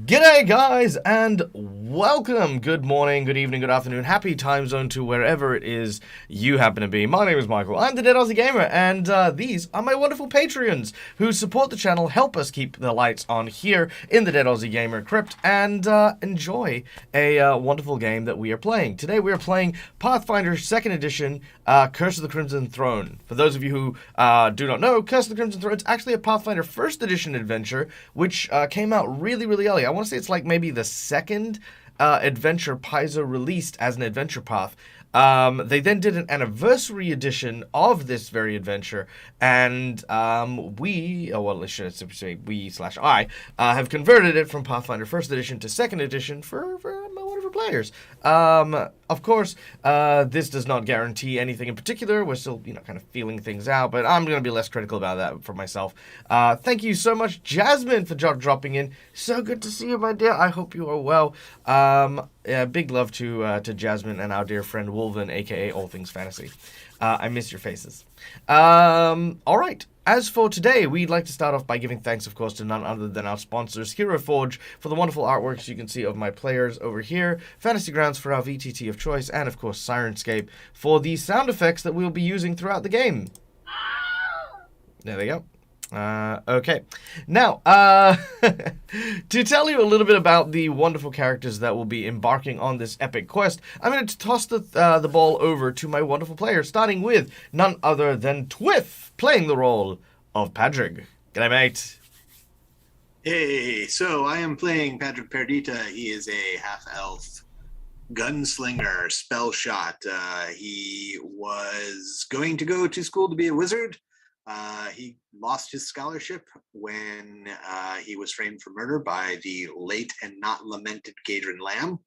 G'day guys and welcome. Good morning, good evening, good afternoon, happy time zone to wherever it is you happen to be. My name is Michael, I'm the Dead Aussie Gamer, and these are my wonderful Patreons who support the channel, help us keep the lights on here in the Dead Aussie Gamer crypt, and enjoy a wonderful game that we are playing. Today we are playing Pathfinder 2nd Edition, Curse of the Crimson Throne. For those of you who do not know, Curse of the Crimson Throne is actually a Pathfinder 1st Edition adventure, which came out really early. I want to say it's like maybe the second adventure Paizo released as an adventure path. They then did an anniversary edition of this very adventure, and we have converted it from Pathfinder 1st Edition to 2nd Edition for my wonderful players. Of course, this does not guarantee anything in particular. We're still, kind of feeling things out, but I'm going to be less critical about that for myself. Thank you so much, Jasmine, for dropping in. So good to see you, my dear. I hope you are well. Big love to Jasmine and our dear friend Wolven, aka All Things Fantasy. I miss your faces. All right. As for today, we'd like to start off by giving thanks, of course, to none other than our sponsors, Hero Forge, for the wonderful artworks you can see of my players over here, Fantasy Grounds for our VTT of choice, and, of course, Sirenscape for the sound effects that we'll be using throughout the game. There they go. Okay. Now, to tell you a little bit about the wonderful characters that will be embarking on this epic quest, I'm going to toss the ball over to my wonderful players, starting with none other than Twiff, playing the role of Padrig. G'day, mate. Hey, so I am playing Patrick Perdita. He is a half-elf gunslinger, spell shot. He was going to go to school to be a wizard. He lost his scholarship when he was framed for murder by the late and not lamented Gadrin Lamb.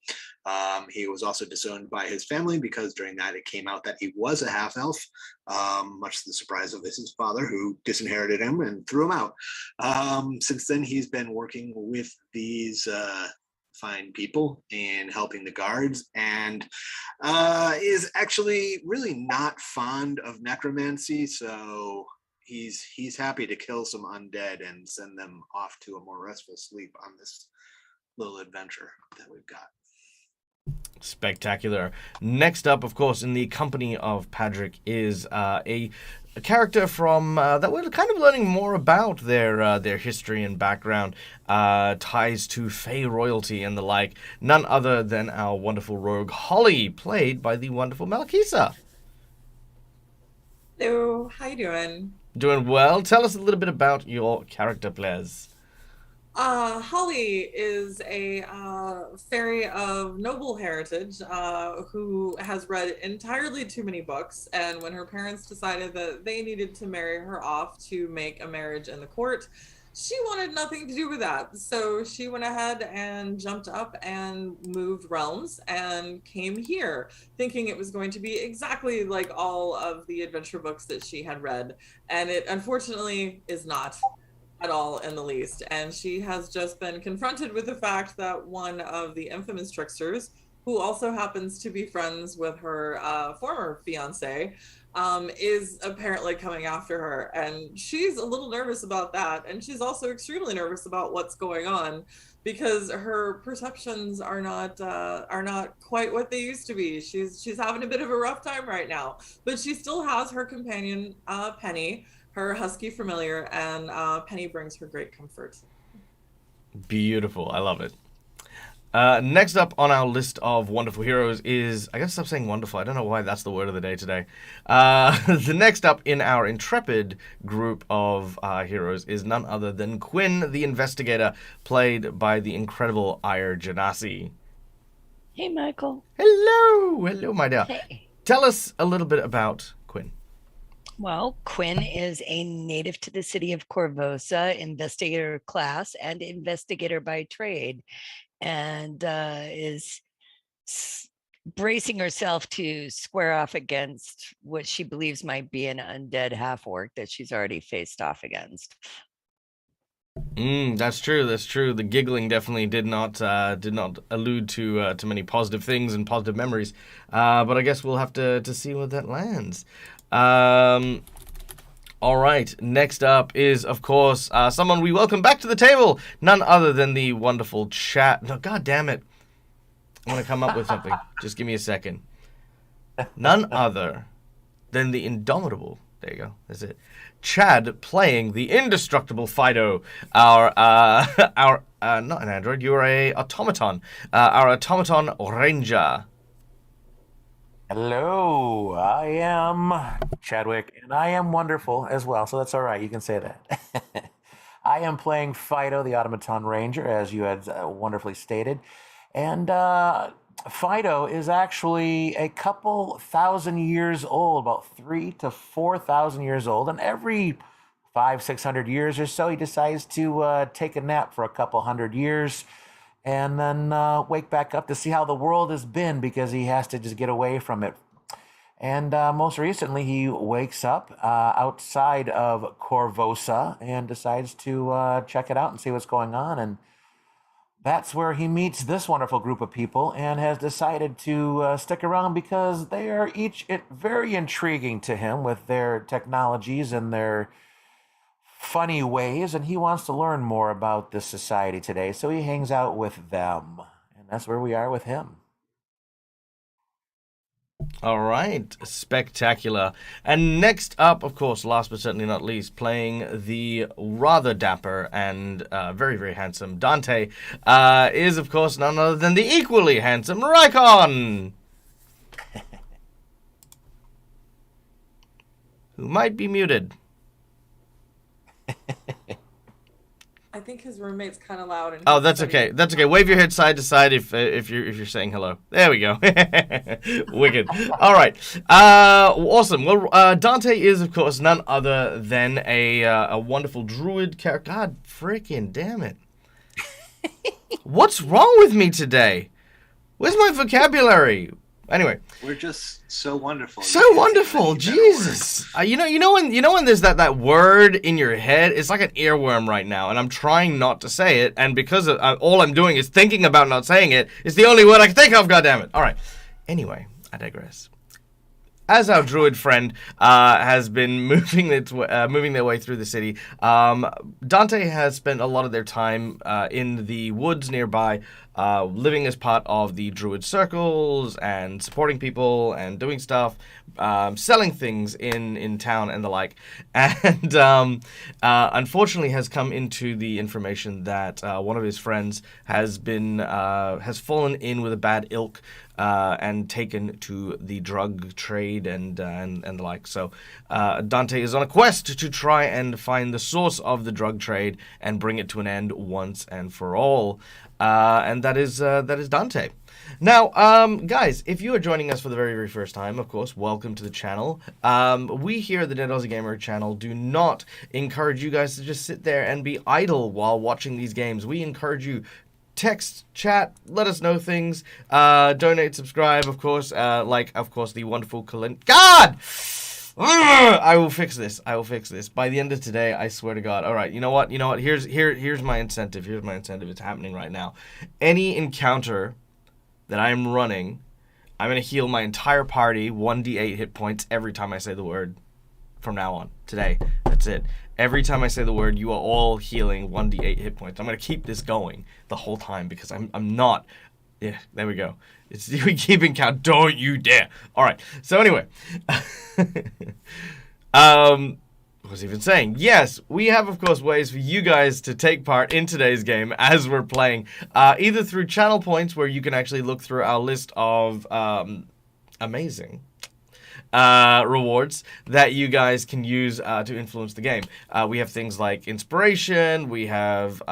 He was also disowned by his family because during that it came out that he was a half-elf, much to the surprise of his father, who disinherited him and threw him out. Since then, he's been working with these fine people and helping the guards, and is actually really not fond of necromancy, so he's happy to kill some undead and send them off to a more restful sleep on this little adventure that we've got. Spectacular. Next up, of course, in the company of Padrick is a character from that we're kind of learning more about their history and background, ties to Fey royalty and the like. None other than our wonderful rogue Holly, played by the wonderful Malakisa. Hello, how you doing? Doing well. Tell us a little bit about your character, please. Holly is a fairy of noble heritage who has read entirely too many books, and when her parents decided that they needed to marry her off to make a marriage in the court, she wanted nothing to do with that. So she went ahead and jumped up and moved realms and came here, thinking it was going to be exactly like all of the adventure books that she had read, and it unfortunately is not at all in the least. And she has just been confronted with the fact that one of the infamous tricksters, who also happens to be friends with her former fiance, is apparently coming after her, and she's a little nervous about that. And she's also extremely nervous about what's going on, because her perceptions are not quite what they used to be. She's having a bit of a rough time right now, but she still has her companion Penny, her husky familiar, and Penny brings her great comfort. Beautiful. I love it. Next up on our list of wonderful heroes is, I gotta stop saying wonderful, I don't know why that's the word of the day today. The next up in our intrepid group of heroes is none other than Quinn, the investigator, played by the incredible Ire Janasi. Hey, Michael. Hello, my dear. Hey. Tell us a little bit about Quinn. Well, Quinn is a native to the city of Korvosa, investigator class and investigator by trade, and is bracing herself to square off against what she believes might be an undead half-orc that she's already faced off against. That's true. The giggling definitely did not allude to many positive things and positive memories. But I guess we'll have to see where that lands. All right, next up is, of course, someone we welcome back to the table. None other than the wonderful chat. No, God damn it. I'm going to come up with something. Just give me a second. None other than the indomitable. There you go. That's it. Chad playing the indestructible Fido. Our not an android. You're a automaton. Our automaton ranger. Hello, I am Chadwick, and I am wonderful as well, so that's all right. You can say that. I am playing Fido, the Automaton Ranger, as you had wonderfully stated. And Fido is actually a couple thousand years old, about 3,000 to 4,000 years old. And every 500-600 years or so, he decides to take a nap for a couple hundred years and then wake back up to see how the world has been, because he has to just get away from it. And most recently, he wakes up outside of Korvosa and decides to check it out and see what's going on. And that's where he meets this wonderful group of people and has decided to stick around because they are each very intriguing to him with their technologies and their funny ways, and he wants to learn more about this society today, so he hangs out with them, and that's where we are with him. All right, spectacular. And next up, of course, last but certainly not least, playing the rather dapper and very, very handsome Dante, is, of course, none other than the equally handsome Rykon, who might be muted. I think his roommate's kind of loud. And Oh, that's okay. That's okay. Wave your head side to side if you're saying hello. There we go. Wicked. All right. Awesome. Well, Dante is, of course, none other than a wonderful druid character. God freaking damn it! What's wrong with me today? Where's my vocabulary? Anyway, We're just so wonderful. so wonderful, Jesus! You know when there's that word in your head, it's like an earworm right now, and I'm trying not to say it, and because all I'm doing is thinking about not saying it, it's the only word I can think of. Goddammit! All right. Anyway, I digress. As our druid friend has been moving their way through the city, Dante has spent a lot of their time in the woods nearby, living as part of the druid circles and supporting people and doing stuff, selling things in town and the like. And unfortunately has come into the information that one of his friends has fallen in with a bad ilk. And taken to the drug trade and the like. So Dante is on a quest to try and find the source of the drug trade and bring it to an end once and for all. And that is Dante. Now, guys, if you are joining us for the very, very first time, of course, welcome to the channel. We here at the Dead Aussie Gamer channel do not encourage you guys to just sit there and be idle while watching these games. We encourage you text, chat, let us know things, donate, subscribe, of course, of course, the wonderful Colin. God! I will fix this. By the end of today, I swear to God. All right, you know what? Here's my incentive. It's happening right now. Any encounter that I'm running, I'm going to heal my entire party 1d8 hit points every time I say the word from now on. Today. That's it. Every time I say the word, you are all healing 1d8 hit points. I'm going to keep this going the whole time because I'm not... Yeah, there we go. It's we keeping count. Don't you dare. All right. So anyway. What was I even saying? Yes, we have, of course, ways for you guys to take part in today's game as we're playing. Either through channel points where you can actually look through our list of amazing rewards that you guys can use to influence the game. We have things like inspiration, we have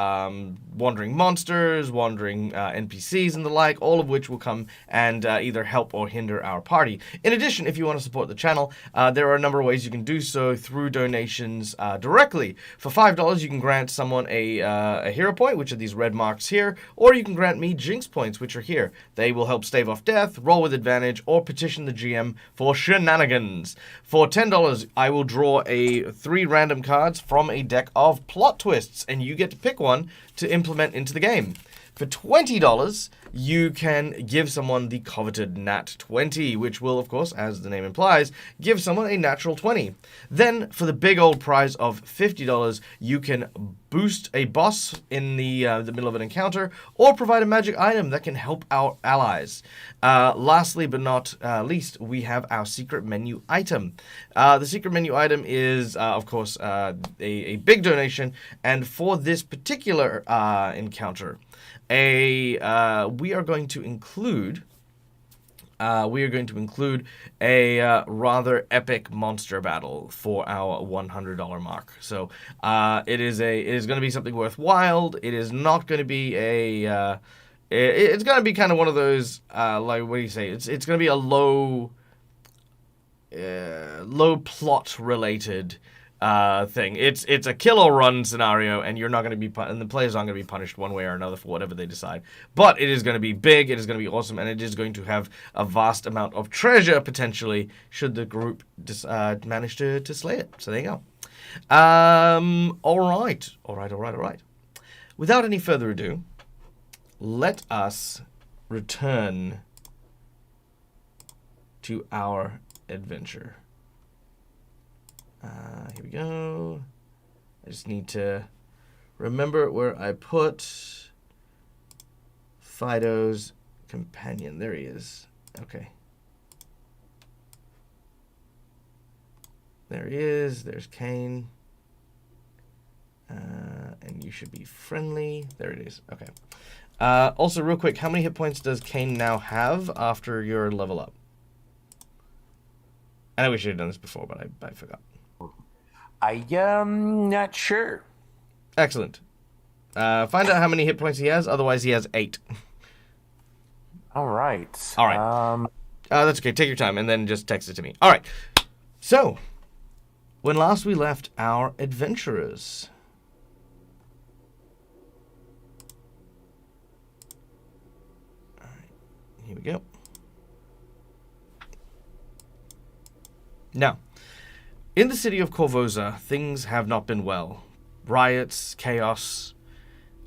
wandering monsters, wandering NPCs and the like, all of which will come and either help or hinder our party. In addition, if you want to support the channel, there are a number of ways you can do so through donations directly. For $5, you can grant someone a hero point, which are these red marks here, or you can grant me jinx points, which are here. They will help stave off death, roll with advantage, or petition the GM for shenanigans. For $10, I will draw 3 random cards from a deck of plot twists, and you get to pick one to implement into the game. For $20, you can give someone the coveted Nat 20, which will, of course, as the name implies, give someone a natural 20. Then, for the big old prize of $50, you can boost a boss in the middle of an encounter, or provide a magic item that can help our allies. Lastly, but not least, we have our secret menu item. The secret menu item is, of course, a big donation, and for this particular encounter, we are going to include a rather epic monster battle for our $100 mark. So it is going to be something worthwhile. It is not going to be it's going to be kind of one of those like, what do you say? It's going to be a low plot related thing. It's a kill or run scenario, and you're not going to be and the players aren't going to be punished one way or another for whatever they decide. But it is going to be big, it is going to be awesome, and it is going to have a vast amount of treasure potentially should the group manage to slay it. So there you go. All right. Without any further ado, let us return to our adventure. Here we go. I just need to remember where I put Fido's companion. There he is. Okay. There he is. There's Kane. And you should be friendly. There it is. Okay. Also, real quick, how many hit points does Kane now have after your level up? I know we should have done this before, but I forgot. I am not sure. Excellent. Find out how many hit points he has. Otherwise, he has 8. All right. All right. That's okay. Take your time and then just text it to me. All right. So, when last we left our adventurers, all right, here we go. Now, in the city of Korvosa, things have not been well. Riots, chaos,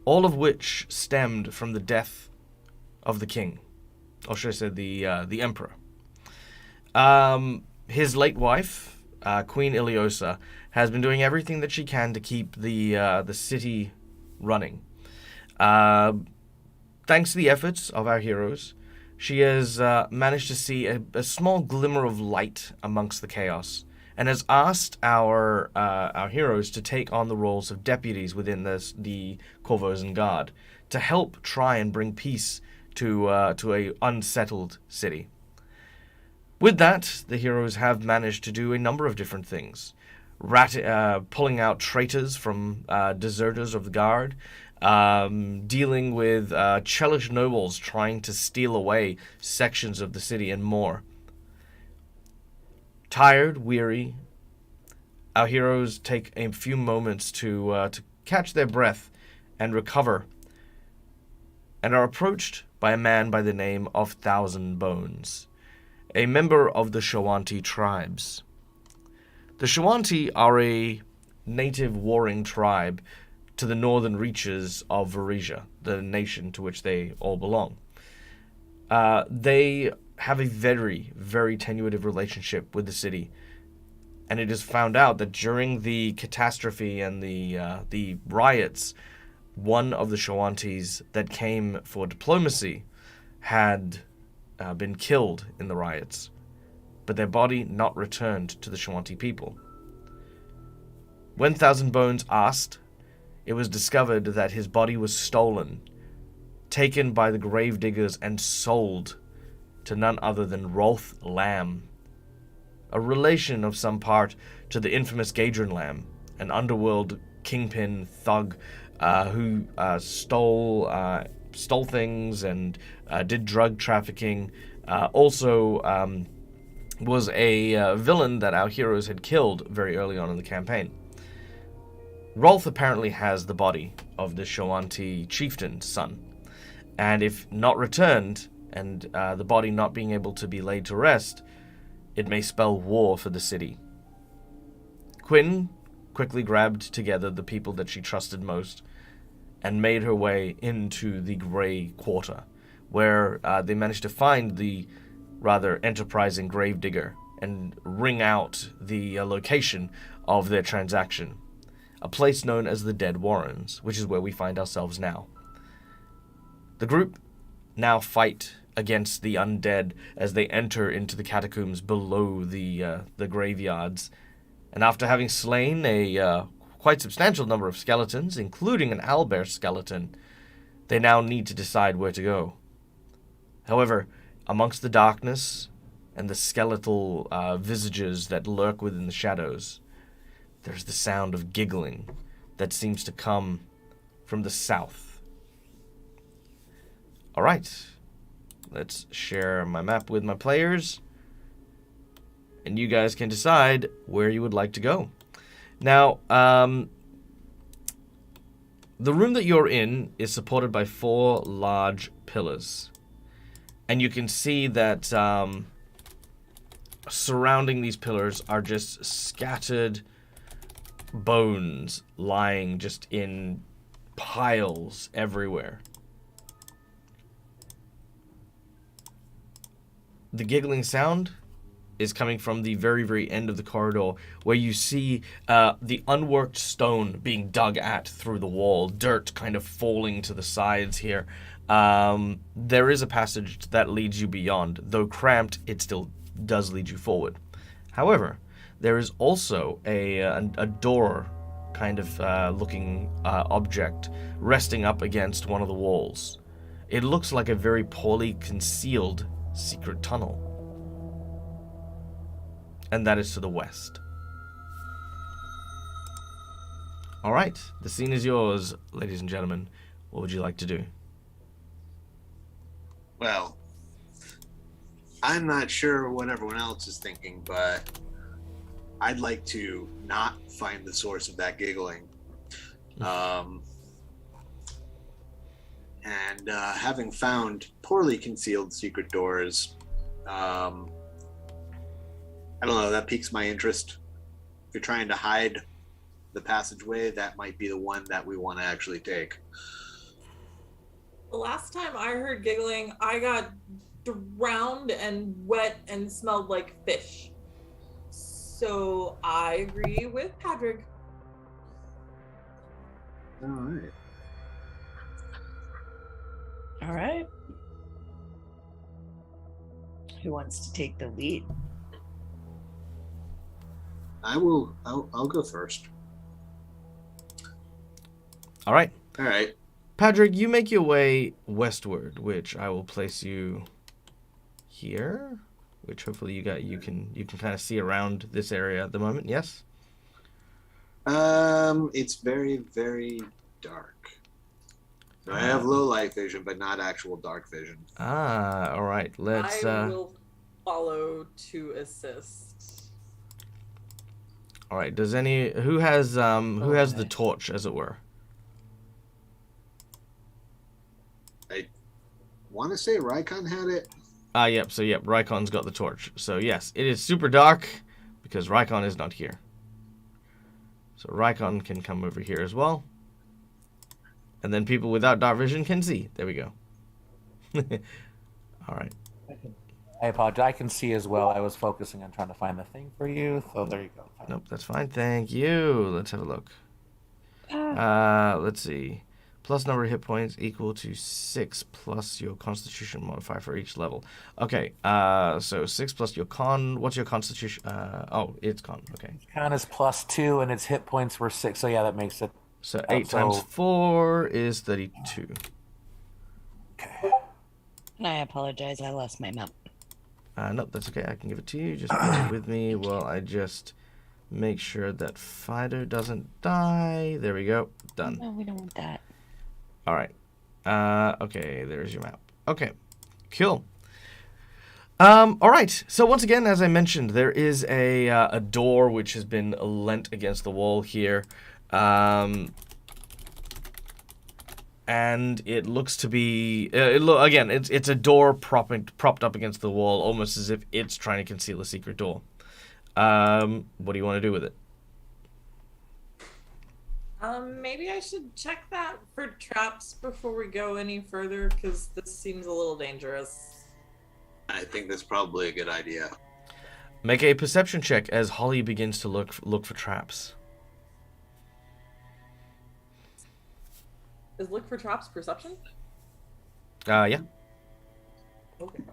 all of which stemmed from the death of the king. Or should I say the emperor. His late wife, Queen Iliosa, has been doing everything that she can to keep the city running. Thanks to the efforts of our heroes, she has managed to see a small glimmer of light amongst the chaos, and has asked our heroes to take on the roles of deputies within the Korvosan Guard to help try and bring peace to a unsettled city. With that, the heroes have managed to do a number of different things. Pulling out traitors from deserters of the Guard, dealing with Chelish nobles trying to steal away sections of the city, and more. Tired, weary, our heroes take a few moments to catch their breath and recover, and are approached by a man by the name of Thousand Bones, a member of the Shoanti tribes. The Shoanti are a native warring tribe to the northern reaches of Varisia, the nation to which they all belong. They have a very, very tenuous relationship with the city, and it is found out that during the catastrophe and the riots, one of the Shoantis that came for diplomacy had been killed in the riots, but their body not returned to the Shoanti people. When Thousand Bones asked, it was discovered that his body was stolen, taken by the gravediggers, and sold to none other than Rolf Lamb, a relation of some part to the infamous Gadron Lamb, an underworld kingpin thug who stole things and did drug trafficking. Also was a villain that our heroes had killed very early on in the campaign. Rolf apparently has the body of the Shoanti chieftain's son, and if not returned, and the body not being able to be laid to rest, it may spell war for the city. Quinn quickly grabbed together the people that she trusted most and made her way into the Grey Quarter, where they managed to find the rather enterprising gravedigger and wring out the location of their transaction, a place known as the Dead Warrens, which is where we find ourselves now. The group now fight against the undead as they enter into the catacombs below the graveyards, and after having slain a quite substantial number of skeletons, including an owlbear skeleton, they now need to decide where to go. However, amongst the darkness and the skeletal visages that lurk within the shadows, there's the sound of giggling that seems to come from the south. All right, let's share my map with my players, and you guys can decide where you would like to go. Now, the room that you're in is supported by 4 large pillars, and you can see that surrounding these pillars are just scattered bones lying just in piles everywhere. The giggling sound is coming from the very, very end of the corridor, where you see the unworked stone being dug at through the wall, dirt kind of falling to the sides here. There is a passage that leads you beyond. Though cramped, it still does lead you forward. However, there is also a door kind of looking object resting up against one of the walls. It looks like a very poorly concealed secret tunnel. And that is to the west. All right, the scene is yours, ladies and gentlemen. What would you like to do? Well, I'm not sure what everyone else is thinking, but I'd like to not find the source of that giggling. And having found poorly concealed secret doors, I don't know, that piques my interest. If you're trying to hide the passageway, that might be the one that we want to actually take. The last time I heard giggling, I got drowned and wet and smelled like fish. So I agree with Patrick. All right. All right. Who wants to take the lead? I'll go first. All right. All right. Patrick, you make your way westward, which I will place you here, which hopefully you can kind of see around this area at the moment. Yes. It's very, very dark. So I have low light vision, but not actual dark vision. Ah, all right. Let's. I will follow to assist. All right. Does who has the torch, as it were? I want to say Rykon had it. Yep. So yep, Rykon's got the torch. So yes, it is super dark because Rykon is not here. So Rykon can come over here as well. And then people without dark vision can see. There we go. All right. I apologize. I can see as well. I was focusing on trying to find the thing for you. So there you go. Nope, that's fine. Thank you. Let's have a look. Let's see. Plus number of hit points equal to 6 plus your constitution modifier for each level. Okay, so 6 plus your con. What's your constitution? Oh, it's con. Okay. Con is +2 and its hit points were 6. So yeah, that makes it. So 8 times 4 is 32. Okay. And I apologize. I lost my map. Nope, that's okay. I can give it to you. Just bear with me while I just make sure that Fido doesn't die. There we go. Done. No, we don't want that. All right. Okay, there's your map. Okay, cool. All right. So once again, as I mentioned, there is a door which has been leant against the wall here. And it looks to be again. It's a door propped up against the wall, almost as if it's trying to conceal a secret door. What do you want to do with it? Maybe I should check that for traps before we go any further, because this seems a little dangerous. I think that's probably a good idea. Make a perception check as Holly begins to look for traps. Is look for traps perception? Yeah. Okay.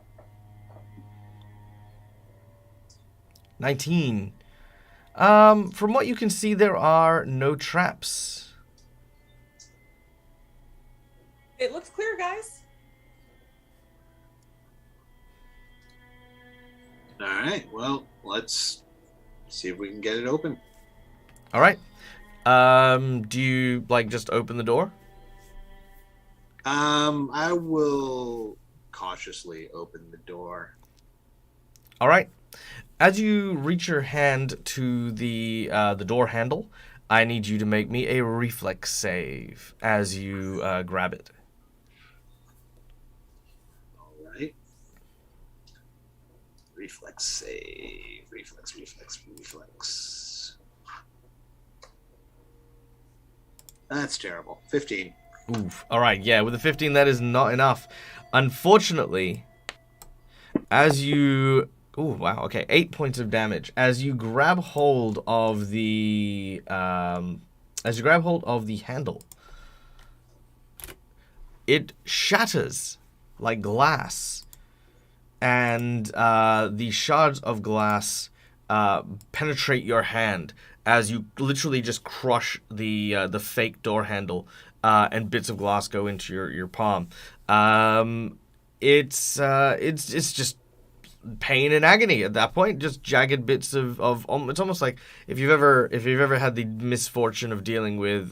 19. From what you can see, there are no traps. It looks clear, guys. All right. Well, let's see if we can get it open. All right. Do you just open the door? I will cautiously open the door. All right. As you reach your hand to the door handle, I need you to make me a reflex save as you grab it. All right. Reflex save. Reflex. That's terrible. 15. Oof. All right. Yeah, with a 15, that is not enough. Unfortunately, as you... Ooh, wow. Okay, 8 points of damage. As you grab hold of the... handle, it shatters like glass. And the shards of glass penetrate your hand as you literally just crush the fake door handle, and bits of glass go into your palm. It's just pain and agony at that point. Just jagged bits of it's almost like if you've ever had the misfortune of dealing with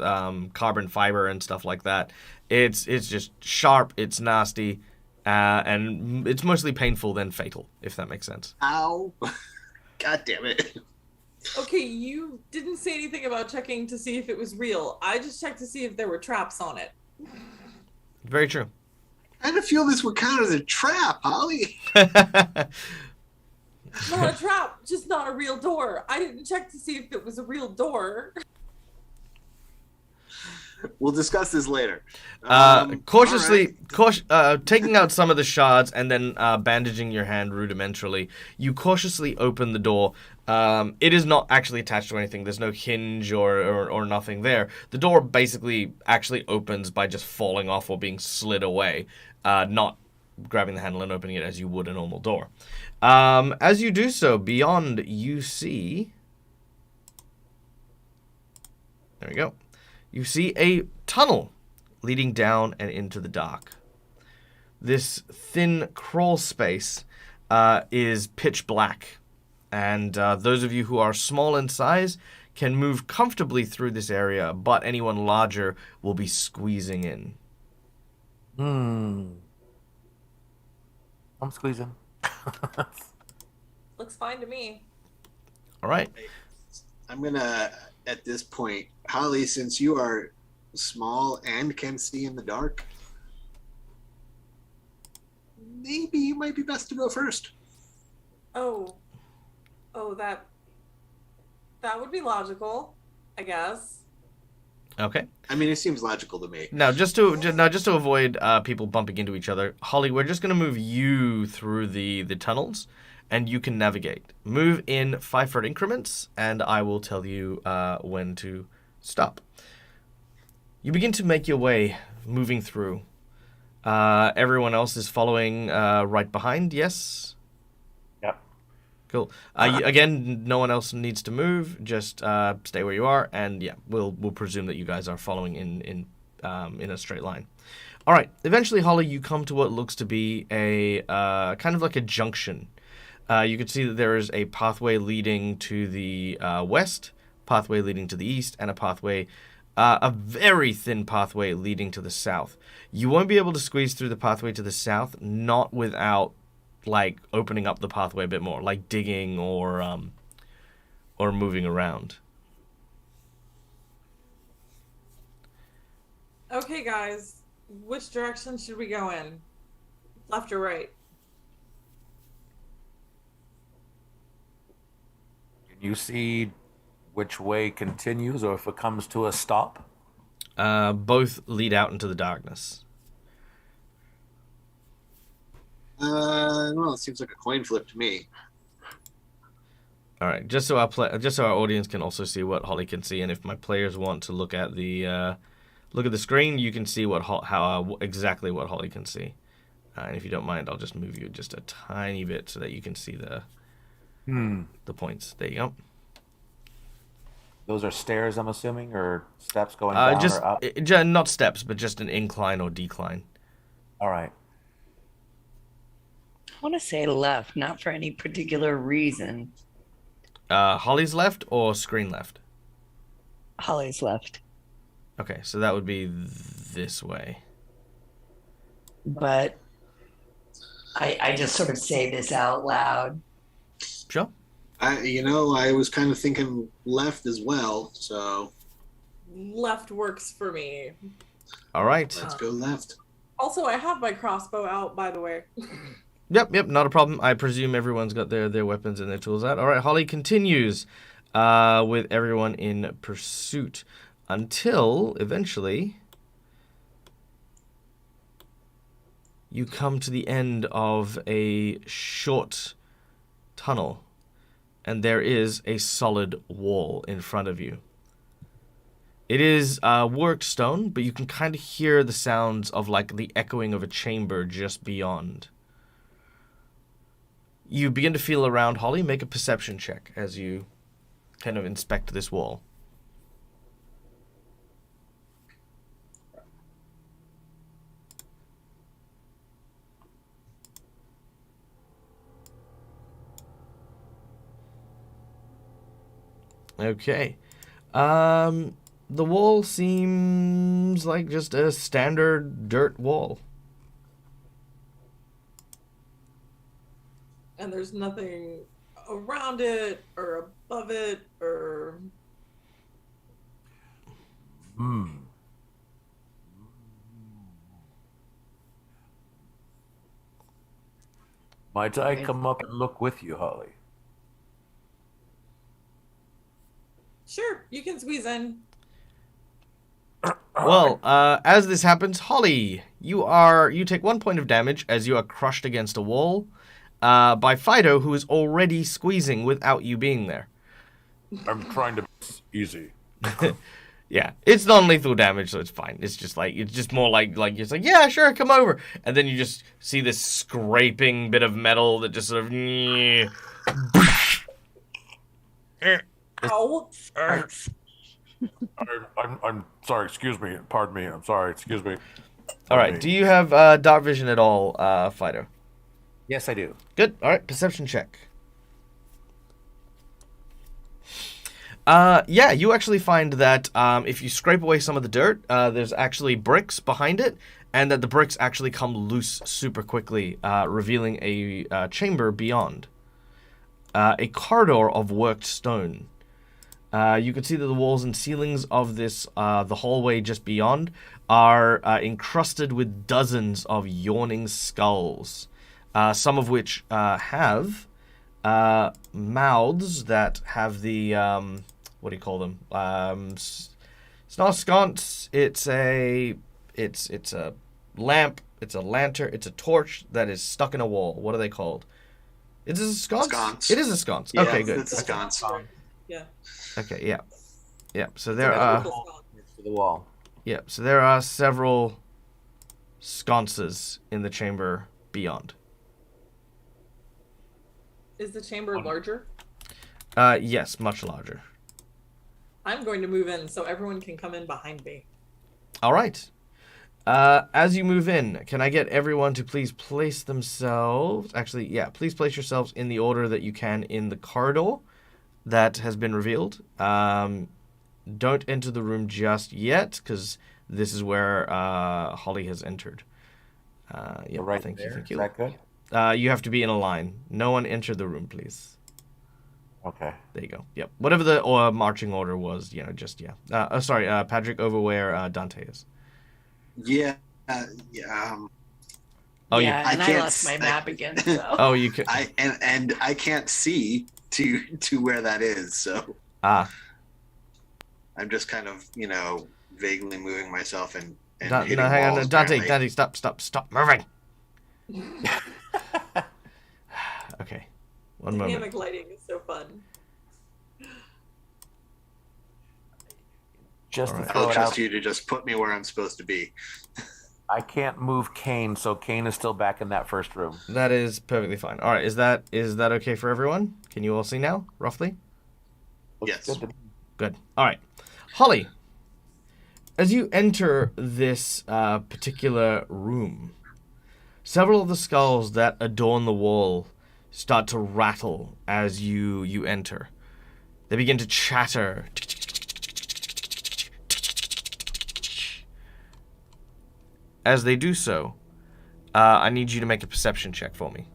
carbon fiber and stuff like that. It's just sharp. It's nasty. And it's mostly painful than fatal, if that makes sense. Ow. God damn it. Okay, you didn't say anything about checking to see if it was real. I just checked to see if there were traps on it. Very true. I kind of feel this would count as a trap, Holly. Not a trap, just not a real door. I didn't check to see if it was a real door. We'll discuss this later. Cautiously, taking out some of the shards and then bandaging your hand rudimentarily, you cautiously open the door. It is not actually attached to anything. There's no hinge or nothing there. The door basically actually opens by just falling off or being slid away, not grabbing the handle and opening it as you would a normal door. As you do so, beyond you see... There we go. You see a tunnel leading down and into the dark. This thin crawl space is pitch black, and those of you who are small in size can move comfortably through this area, but anyone larger will be squeezing in. I'm squeezing. Looks fine to me. All right. I'm going to, at this point, Holly, since you are small and can see in the dark, maybe you might be best to go first. Oh, that would be logical, I guess. Okay. I mean, it seems logical to me. Now, just to avoid people bumping into each other, Holly, we're just going to move you through the tunnels, and you can navigate. Move in 5-foot increments, and I will tell you when to stop. You begin to make your way, moving through. Everyone else is following right behind, yes? Yep. Cool. Again, no one else needs to move. Just stay where you are, and yeah, we'll presume that you guys are following in a straight line. All right. Eventually, Holly, you come to what looks to be a kind of like a junction. You can see that there is a pathway leading to the west, pathway leading to the east, and a very thin pathway leading to the south. You won't be able to squeeze through the pathway to the south, not without opening up the pathway a bit more, like digging or moving around. Okay, guys, which direction should we go in? Left or right? Can you see which way continues or if it comes to a stop? Both lead out into the darkness. Well, it seems like a coin flip to me. All right, just so our audience can also see what Holly can see, and if my players want to look at the screen, you can see exactly what Holly can see. And if you don't mind, I'll just move you just a tiny bit so that you can see the points. There you go. Those are stairs, I'm assuming, or steps going down or up? Not steps, but just an incline or decline. All right. I want to say left, not for any particular reason. Holly's left or screen left? Holly's left. Okay, so that would be this way. But I just sort of say this out loud. Sure. I was kind of thinking left as well, so Left works for me. All right. let's go left. Also, I have my crossbow out, by the way. Yep, not a problem. I presume everyone's got their weapons and their tools out. All right, Holly continues with everyone in pursuit until eventually you come to the end of a short tunnel, and there is a solid wall in front of you. It is worked stone, but you can kind of hear the sounds of like the echoing of a chamber just beyond. You begin to feel around. Holly, make a perception check as you kind of inspect this wall. Okay. The wall seems like just a standard dirt wall. And there's nothing around it or above it or... Might I come up and look with you, Holly? Sure, you can squeeze in. Well, as this happens, Holly, you take 1 point of damage as you are crushed against a wall by Fido, who is already squeezing without you being there. I'm trying to be easy. Yeah, it's non-lethal damage, so it's fine. It's just more like it's like, yeah, sure, come over, and then you just see this scraping bit of metal that just sort of. Ow. I'm sorry. Excuse me. Pardon me. I'm sorry. Excuse me. All right. Do you have dark vision at all, Fido? Yes, I do. Good. All right. Perception check. Yeah, you actually find that if you scrape away some of the dirt, there's actually bricks behind it, and that the bricks actually come loose super quickly, revealing a chamber beyond. A corridor of worked stone. You can see that the walls and ceilings of this, the hallway just beyond, are encrusted with dozens of yawning skulls, some of which have mouths that have the, what do you call them? It's not a sconce, it's a lamp, it's a lantern, it's a torch that is stuck in a wall. What are they called? Is this a sconce? Sconce. It is a sconce. Yeah, Okay, good. It's a sconce. Yeah. Okay, yeah. Yeah, so there are... To the wall. Yeah, so there are several sconces in the chamber beyond. Is the chamber larger? Yes, much larger. I'm going to move in so everyone can come in behind me. All right. As you move in, can I get everyone to please place themselves... Actually, yeah, please place yourselves in the order that you can in the corridor that has been revealed. Don't enter the room just yet, because this is where Holly has entered. Yeah, Right thank there. you. Is that good? You have to be in a line. No one enter the room, please. Okay. There you go. Yep. Whatever the marching order was, just, yeah. Sorry, Patrick, over where Dante is. Yeah. Oh, yeah, you... and I lost my map again. So. Oh, you can... And I can't see to where that is, so Ah. I'm just kind of, vaguely moving myself and No, hitting hang on. walls, Dante, apparently. stop moving. Okay. One moment. Dynamic lighting is so fun. Just All to right. throw I'll it trust out, you to just put me where I'm supposed to be. I can't move Kane, so Kane is still back in that first room. That is perfectly fine. All right. Is that okay for everyone? Can you all see now, roughly? Looks Yes. good to me. Good. All right. Holly, as you enter this particular room, several of the skulls that adorn the wall start to rattle as you enter. They begin to chatter. As they do so, I need you to make a perception check for me.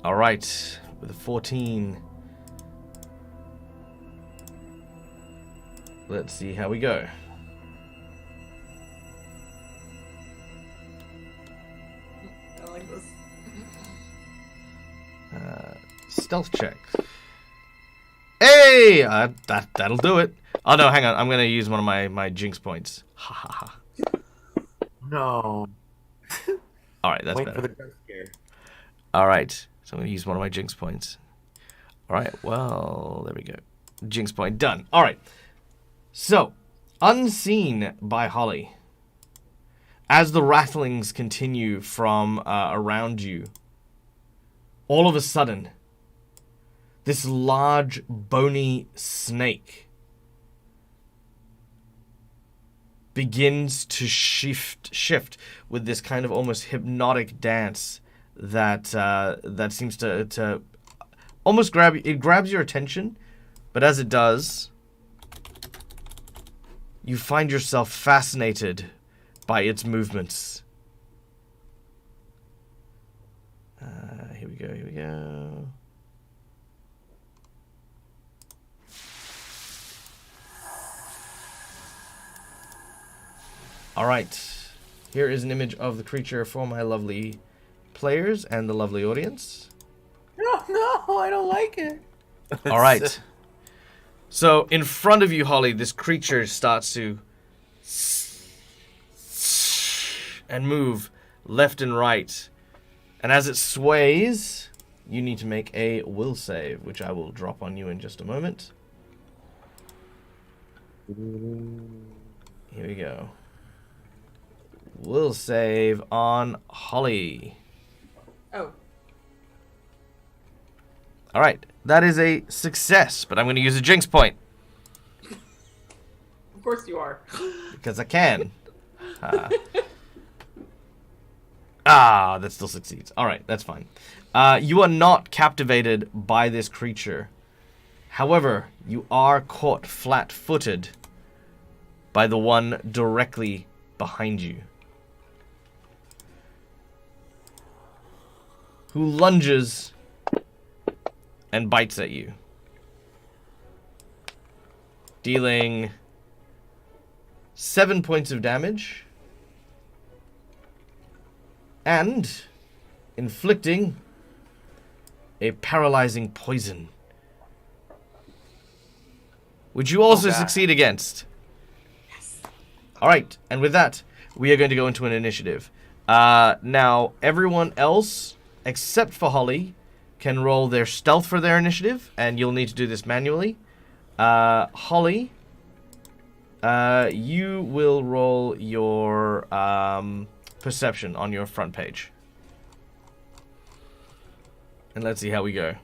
All right, with a 14. Let's see how we go. I like this. Stealth check. Hey! That'll do it. Oh no, hang on. I'm gonna use one of my jinx points. Ha ha ha. No. All right, that's Wait better. for the jump scare. All right, so I'm gonna use one of my jinx points. All right, well, there we go. Jinx point done. All right. So, unseen by Holly, as the rattlings continue from around you, all of a sudden, this large, bony snake begins to shift with this kind of almost hypnotic dance that seems to almost grabs your attention, but as it does, you find yourself fascinated by its movements. Here we go. All right. Here is an image of the creature for my lovely players and the lovely audience. No, I don't like it. All right. So in front of you, Holly, this creature starts to and move left and right. And as it sways, you need to make a will save, which I will drop on you in just a moment. Here we go. Will save on Holly. Oh, All right. That is a success, but I'm going to use a jinx point of course you are. because I can. That still succeeds. All right, that's fine. You are not captivated by this creature. However, you are caught flat-footed by the one directly behind you, who lunges and bites at you, dealing 7 points of damage and inflicting a paralyzing poison, which you also succeed against. Yes. All right, and with that, we are going to go into an initiative. Now, everyone else, except for Holly, can roll their stealth for their initiative, and you'll need to do this manually. Holly, you will roll your perception on your front page. And let's see how we go.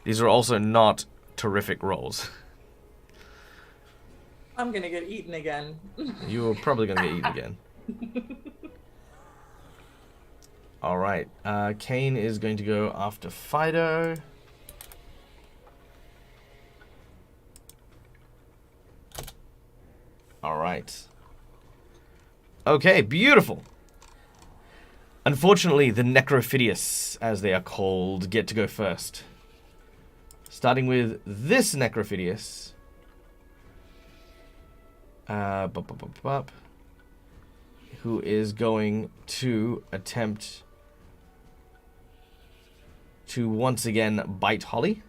These are also not terrific rolls. I'm gonna get eaten again. You're probably going to get eaten again. All right. Kane is going to go after Fido. All right. Okay, beautiful. Unfortunately, the Necrophidius, as they are called, get to go first. Starting with this Necrophidius, Who is going to attempt to once again bite Holly.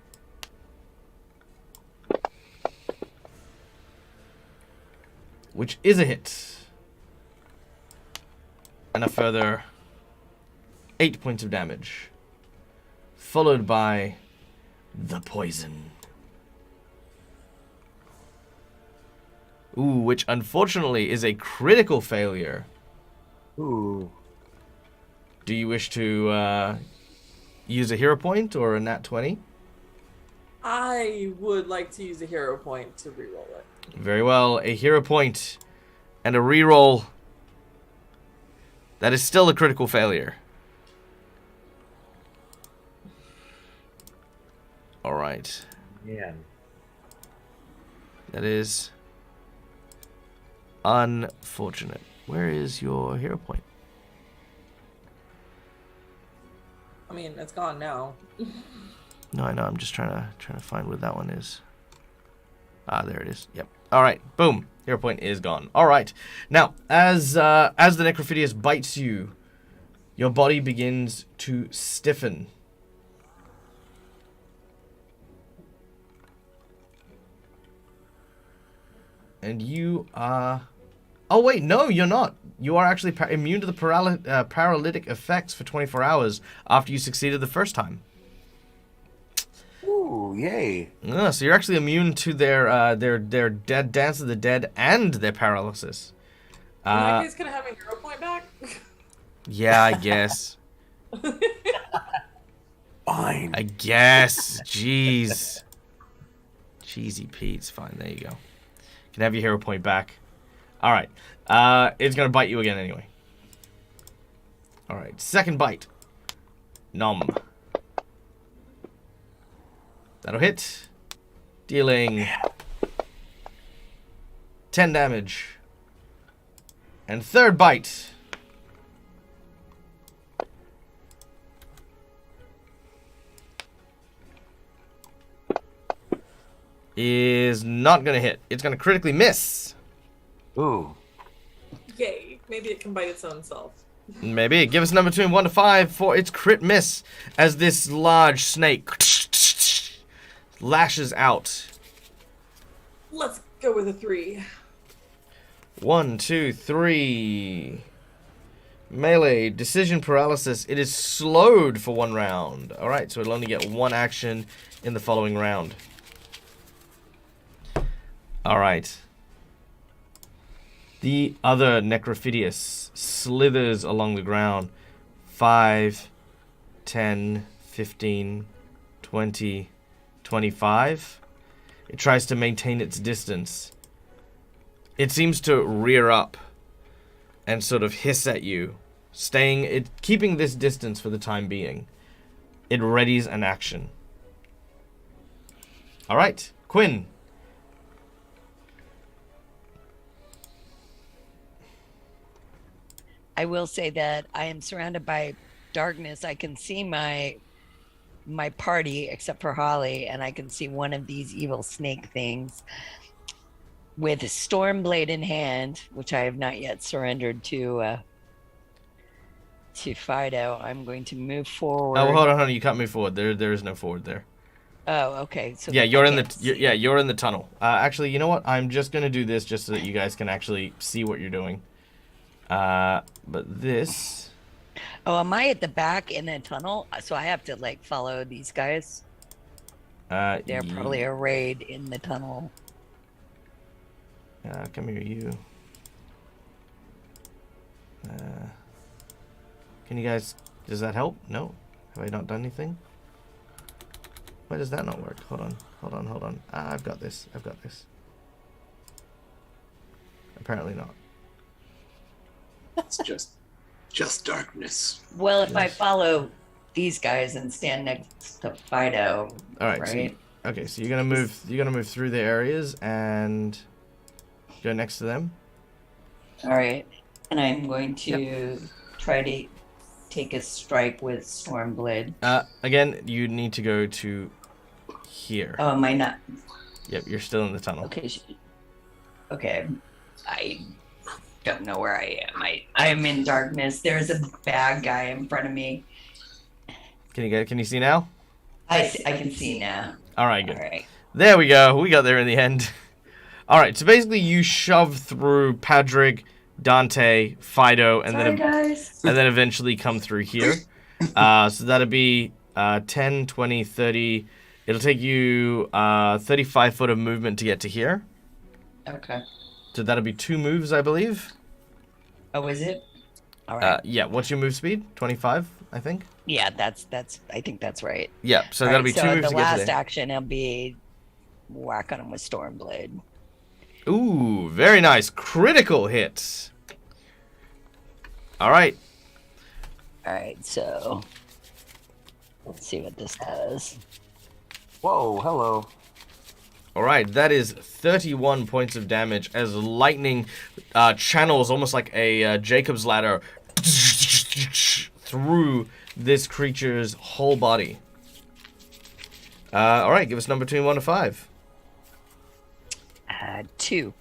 Which is a hit. And a further 8 points of damage. Followed by the poison. Ooh, which unfortunately is a critical failure. Ooh. Do you wish to use a hero point or a nat 20? I would like to use a hero point to reroll it. Very well, a hero point and a reroll. That is still a critical failure. All right. Yeah. That is unfortunate. Where is your hero point? I mean, it's gone now. No, I know. I'm just trying to find where that one is. Ah, there it is. Yep. All right. Boom. Hero point is gone. All right. Now, as the Necrophidius bites you, your body begins to stiffen. And you are... Oh, wait. No, you're not. You are actually immune to the paralytic effects for 24 hours after you succeeded the first time. Ooh, yay. So you're actually immune to their dead Dance of the Dead and their paralysis. In that case, can I have a hero point back? Yeah, I guess. Fine. I guess. Jeez. Cheesy Pete's fine. There you go. Can have your hero point back. All right. It's gonna bite you again anyway. All right. Second bite. Nom. That'll hit. Dealing 10 damage. And third bite. Is not going to hit. It's going to critically miss. Ooh. Yay. Maybe it can bite its own self. Maybe. Give us a number between 1 to 5 for its crit miss as this large snake lashes out. Let's go with a 3. 1, 2, 3. Melee, decision paralysis. It is slowed for 1 round. Alright, so it'll only get 1 action in the following round. Alright. The other Necrophidius slithers along the ground. 5, 10, 15, 20, 25. It tries to maintain its distance. It seems to rear up and sort of hiss at you, keeping this distance for the time being. It readies an action. All right, Quinn. I will say that I am surrounded by darkness. I can see my party, except for Holly, and I can see one of these evil snake things with a Stormblade in hand, which I have not yet surrendered to Fido. I'm going to move forward. Oh, hold on. You can't move forward. There is no forward there. Oh, okay. So yeah, you're in the tunnel. Actually, you know what? I'm just gonna do this just so that you guys can actually see what you're doing. But this. Oh, am I at the back in the tunnel? So I have to like follow these guys. They're probably arrayed in the tunnel. Come here, you. Can you guys? Does that help? No. Have I not done anything? Why does that not work? Hold on. I've got this. Apparently not. It's just darkness. Well, if I follow these guys and stand next to Fido, all right. right? So you're gonna move. You're gonna move through the areas and go next to them. All right, and I'm going to try to take a strike with Stormblade. Again, you need to go to here. Oh, am I not? Yep, you're still in the tunnel. Okay. Okay. I don't know where I am. I'm in darkness. There's a bad guy in front of me. Can you see now? I can see now. All right, good. All right. There we go. We got there in the end. All right, so basically you shove through Padrick, Dante, Fido, and then eventually come through here. So that'll be 10, 20, 30. It'll take you 35 foot of movement to get to here. Okay. So that'll be 2 moves, I believe. Oh, is it? All right. Yeah, what's your move speed? 25, I think? Yeah, that's. I think that's right. Yeah, so All that'll right, be 2 moves the to get to last there. action, I'll be whacking him with Stormblade. Ooh, very nice. Critical hit. All right. All right, so let's see what this does. Whoa, hello. All right, that is 31 points of damage as lightning channels almost like a Jacob's ladder through this creature's whole body. All right, give us a number between 1 to 5. 2.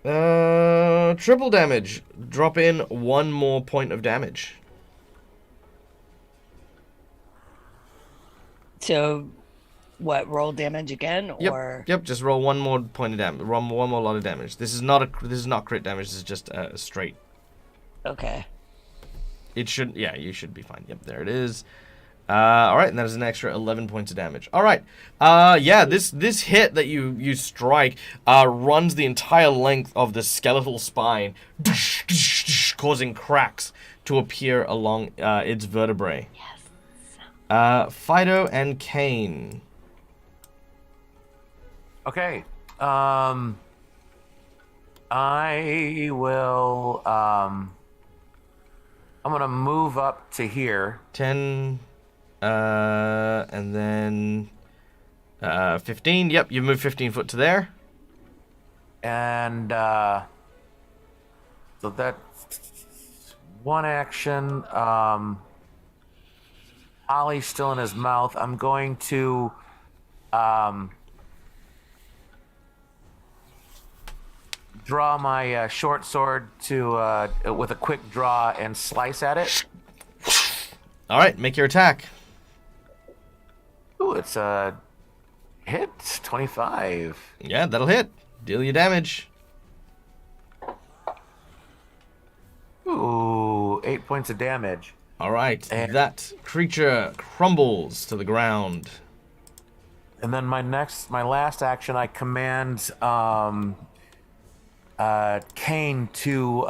Triple damage. Drop in 1 more point of damage. So, what? Roll damage again, or Yep. Just roll 1 more point of damage. Roll 1 more lot of damage. This is not crit damage. This is just a straight. okay? It should. Yeah, you should be fine. Yep, there it is. All right, and that is an extra 11 points of damage. All right. Yeah, this hit that you strike runs the entire length of the skeletal spine, causing cracks to appear along its vertebrae. Yes. Fido and Kane. Okay. I will. I'm gonna move up to here. 10, and then 15. Yep, you've moved 15 foot to there. And so that's 1 action. Ollie's still in his mouth. I'm going to draw my short sword to with a quick draw and slice at it. All right, make your attack. Ooh, it's a hit. 25. Yeah, that'll hit. Deal your damage. Ooh, 8 points of damage. All right, And- that creature crumbles to the ground. And then my last action, I command Kane to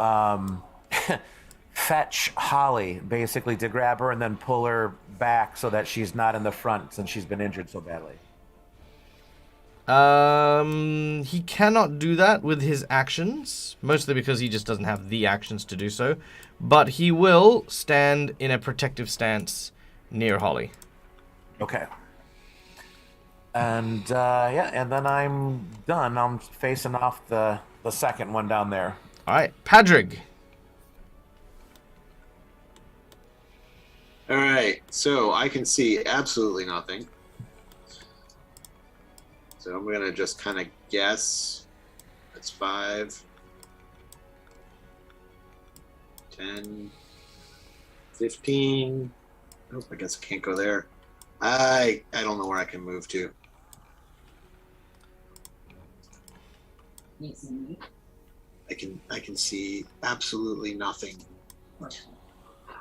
fetch Holly, basically to grab her and then pull her back so that she's not in the front since she's been injured so badly. He cannot do that with his actions, mostly because he just doesn't have the actions to do so. But he will stand in a protective stance near Holly. Okay. And yeah, and then I'm done. I'm facing off the second one down there. All right, Padrick. All right, so I can see absolutely nothing. So I'm gonna just kind of guess. That's 5, 10, 15. Oh, I guess I can't go there. I don't know where I can move to. I can see absolutely nothing.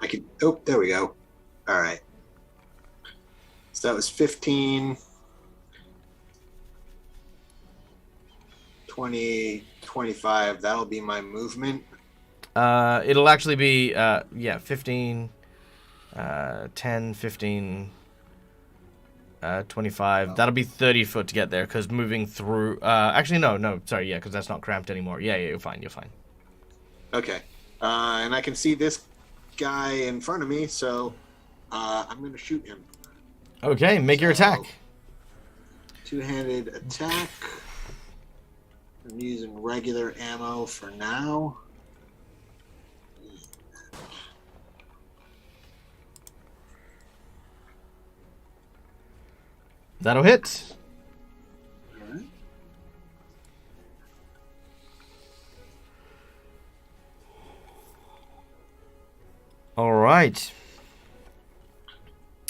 I can. Oh, there we go. All right. So that was 15, 20, 25. That'll be my movement. It'll actually be, 15, 10, 15, 25. That'll be 30 foot to get there, because moving through... actually, no, sorry, yeah, because that's not cramped anymore. Yeah, you're fine. Okay. And I can see this guy in front of me, so I'm going to shoot him. Okay, make your attack. Two-handed attack. I'm using regular ammo for now. That'll hit. All right. All right.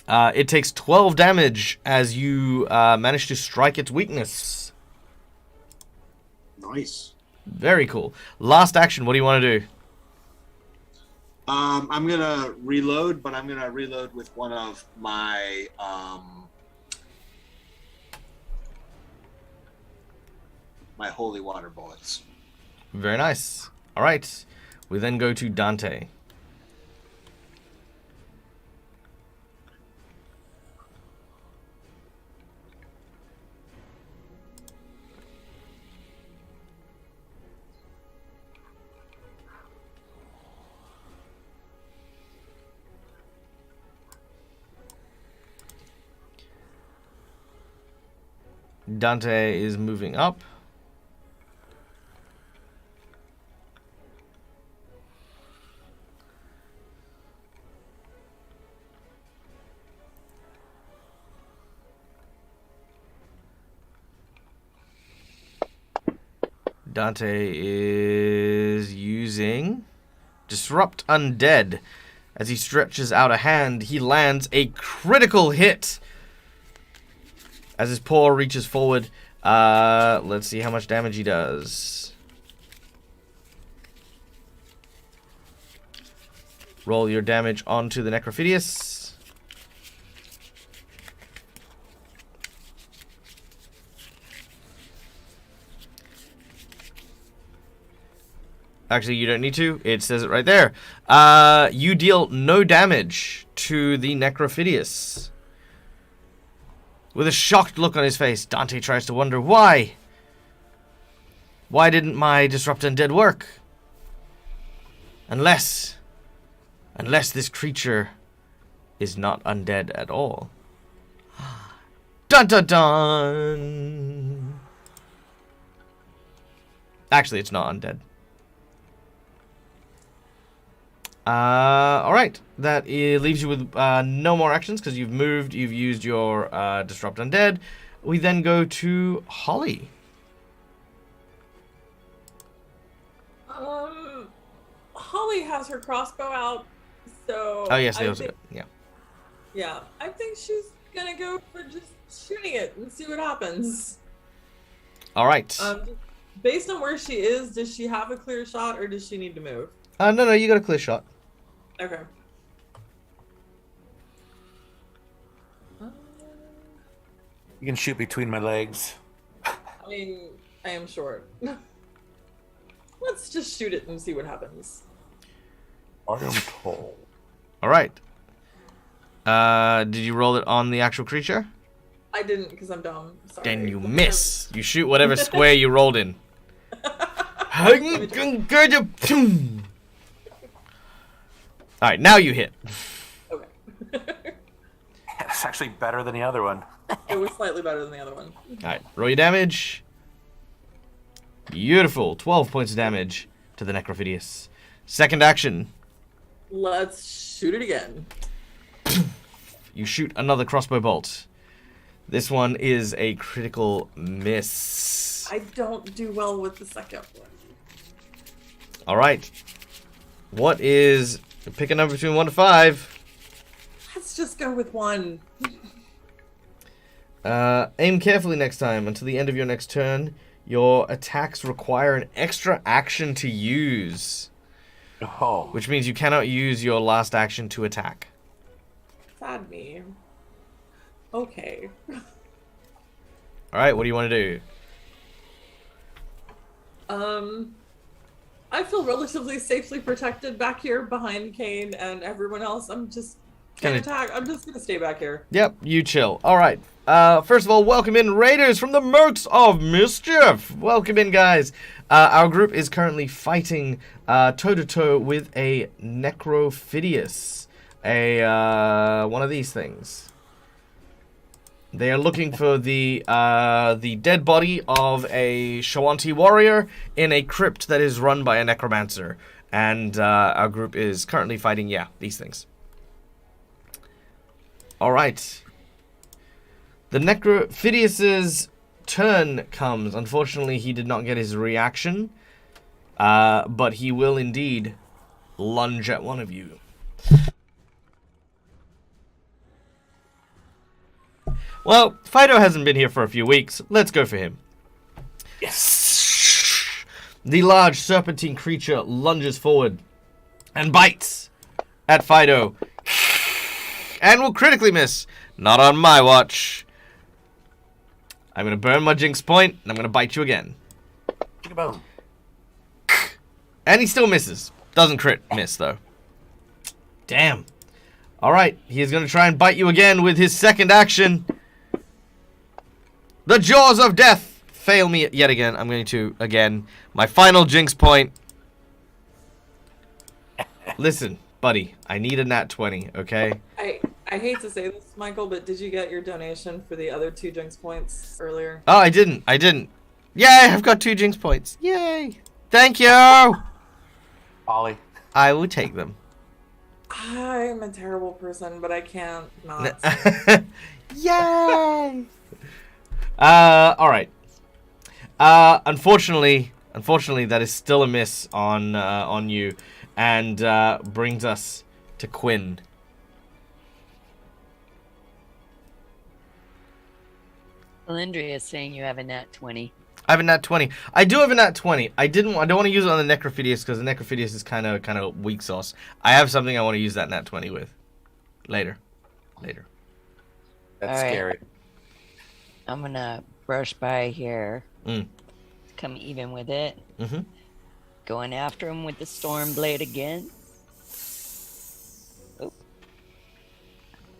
It takes 12 damage as you manage to strike its weakness. Nice. Very cool. Last action. What do you want to do? I'm gonna reload, but I'm gonna reload with one of my my holy water bullets. Very nice. All right. We then go to Dante. Dante is moving up. Dante is using Disrupt Undead. As he stretches out a hand, he lands a critical hit. As his paw reaches forward, let's see how much damage he does. Roll your damage onto the Necrophidius. Actually, you don't need to. It says it right there. You deal no damage to the Necrophidius. With a shocked look on his face, Dante tries to wonder why. Why didn't my Disrupt Undead work? Unless this creature is not undead at all. Dun dun dun! Actually, it's not undead. Alright. That leaves you with no more actions because you've moved, you've used your Disrupt Undead. We then go to Holly. Holly has her crossbow out, so... Oh, yes, they also got, yeah. Yeah, I think she's gonna go for just shooting it and see what happens. Alright. Based on where she is, does she have a clear shot or does she need to move? No, you got a clear shot. Okay. You can shoot between my legs. I mean, I am short. Let's just shoot it and see what happens. I am tall. Alright. Did you roll it on the actual creature? I didn't because I'm dumb. Sorry. Then you miss. You shoot whatever square you rolled in. Alright, now you hit. Okay. It's actually better than the other one. It was slightly better than the other one. Alright, roll your damage. Beautiful. 12 points of damage to the Necrophidius. Second action. Let's shoot it again. You shoot another crossbow bolt. This one is a critical miss. I don't do well with the second one. Alright. What is... Pick a number between 1 to 5. Let's just go with 1. Aim carefully next time. Until the end of your next turn, your attacks require an extra action to use. Oh. Which means you cannot use your last action to attack. Sad me. Okay. Alright, what do you want to do? I feel relatively safely protected back here behind Kane and everyone else. I'm just can't attack. I'm just gonna stay back here. Yep, you chill. Alright. First of all, welcome in Raiders from the Mercs of Mischief. Welcome in, guys. Our group is currently fighting toe-to-toe with a Necrophidius. One of these things. They are looking for the dead body of a Shoanti warrior in a crypt that is run by a necromancer. And our group is currently fighting, these things. Alright. The Necrophidius's turn comes. Unfortunately, he did not get his reaction. But he will indeed lunge at one of you. Well, Fido hasn't been here for a few weeks. Let's go for him. Yes. The large serpentine creature lunges forward and bites at Fido. And will critically miss. Not on my watch. I'm going to burn my jinx point, and I'm going to bite you again. Boom. And he still misses. Doesn't crit miss, though. Damn. Alright, he is going to try and bite you again with his second action. The jaws of death fail me yet again. I'm going to, again, my final jinx point. Listen, buddy, I need a nat 20, okay? I hate to say this, Michael, but did you get your donation for the other 2 jinx points earlier? Oh, I didn't. Yay, I've got 2 jinx points. Yay. Thank you. Ollie. I will take them. I'm a terrible person, but I can't not. Yay. Alright. Unfortunately, that is still a miss on you, and brings us to Quinn. Alindria is saying you have a nat 20. I have a nat 20. I do have a nat 20. I don't want to use it on the Necrophidius because the Necrophidius is kind of weak sauce. I have something I want to use that nat 20 with. Later. That's All right. scary. I'm gonna brush by here. Mm. Come even with it. Mm-hmm. Going after him with the storm blade again. Oh.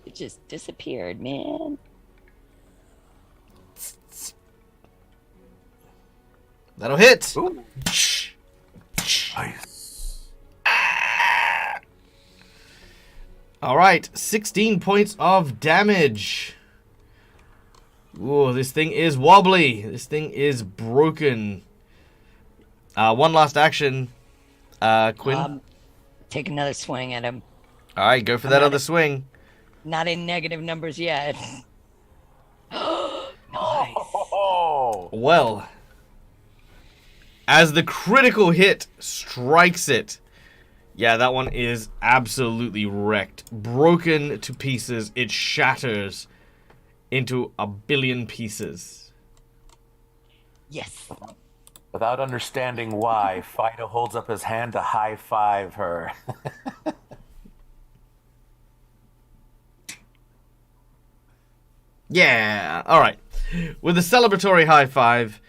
It just disappeared, man. That'll hit. Ooh. Nice. All right, 16 points of damage. Ooh, this thing is wobbly. This thing is broken. One last action, Quinn. Take another swing at him. All right, go for that other swing. Not in negative numbers yet. Nice. Oh. Well, as the critical hit strikes it, yeah, that one is absolutely wrecked. Broken to pieces. It shatters into a billion pieces. Yes. Without understanding why, Fido holds up his hand to high-five her. Yeah, all right. With a celebratory high five,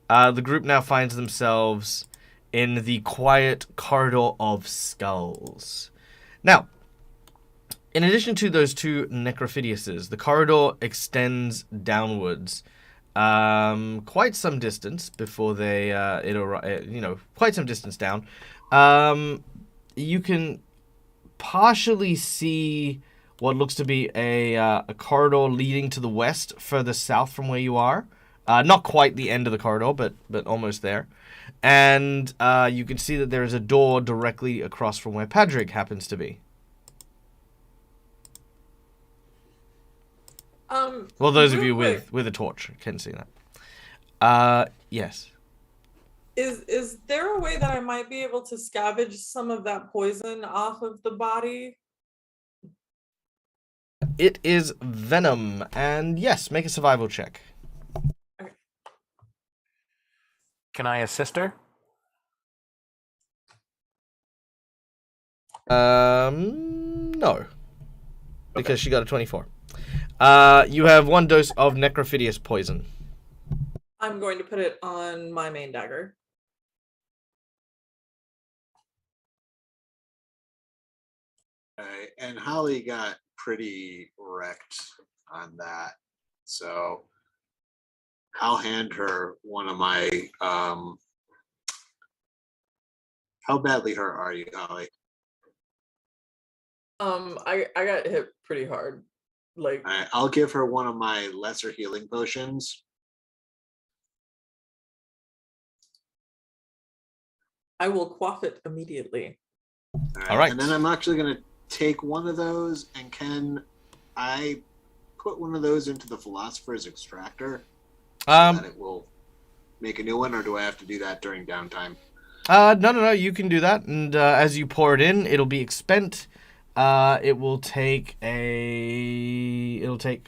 the group now finds themselves in the quiet corridor of skulls. Now, in addition to those 2 Necrophidiuses, the corridor extends downwards quite some distance before they, quite some distance down. You can partially see what looks to be a corridor leading to the west, further south from where you are. Not quite the end of the corridor, but almost there. And you can see that there is a door directly across from where Padrig happens to be. Well, those of you with a torch can see that. Yes. Is there a way that I might be able to scavenge some of that poison off of the body? It is venom, and yes, make a survival check. Okay. Can I assist her? No. Because she got a 24. You have 1 dose of Necrophidius poison. I'm going to put it on my main dagger. And Holly got pretty wrecked on that, so I'll hand her one of my. How badly hurt are you, Holly? I got hit pretty hard. Like, All right, I'll give her one of my lesser healing potions. I will quaff it immediately. All right. And then I'm actually going to take one of those, and can I put one of those into the Philosopher's Extractor so that it will make a new one, or do I have to do that during downtime? No, you can do that, and as you pour it in, it'll be expent It will take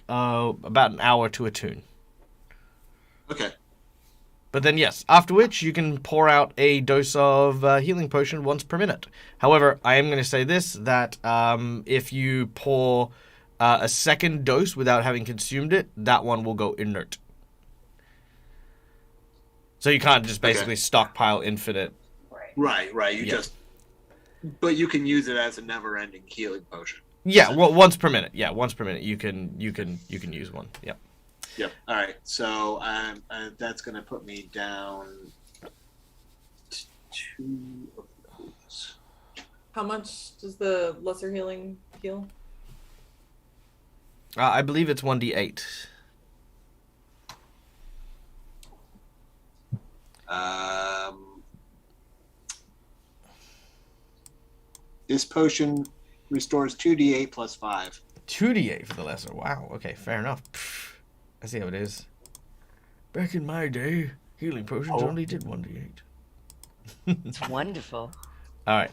about an hour to attune. Okay. But then, yes, after which you can pour out a dose of healing potion once per minute. However, I am going to say this, that if you pour a second dose without having consumed it, that one will go inert. So you can't just basically stockpile infinite. Right. Yeah. But you can use it as a never-ending healing potion. Yeah, well, once per minute. Yeah, once per minute you can use one. Yeah. Yep. All right. So that's going to put me down to 2 of those. How much does the lesser healing heal? I believe it's 1d8. This potion restores 2d8 plus 5. 2d8 for the lesser. Wow. Okay, fair enough. I see how it is. Back in my day, healing potions only did 1d8. It's wonderful. All right.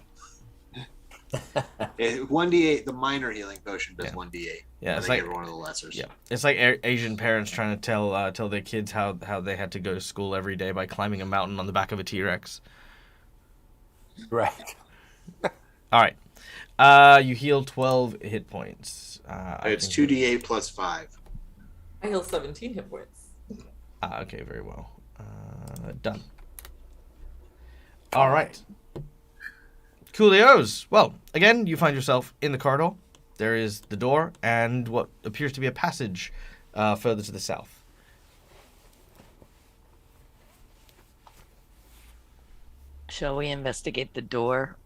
1d8, the minor healing potion does 1d8. Yeah, it's like every one of the lessers. Yeah, it's like Asian parents trying to tell their kids how they had to go to school every day by climbing a mountain on the back of a T-Rex. Right. All right. You heal 12 hit points. It's 2d8 plus 5. I heal 17 hit points. Okay, very well. Done. All right. Coolios. Well, again, you find yourself in the corridor. There is the door and what appears to be a passage further to the south. Shall we investigate the door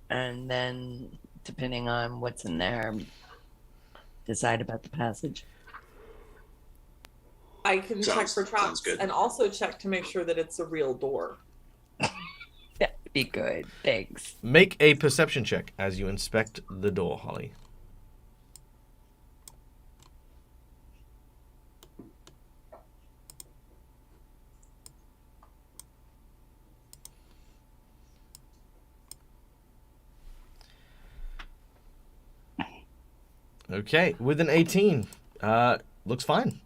and then, depending on what's in there, decide about the passage? I can check for traps good. and also check to make sure that it's a real door. That'd be good. Thanks. Make a perception check as you inspect the door, Holly. Okay, with an 18. Looks fine.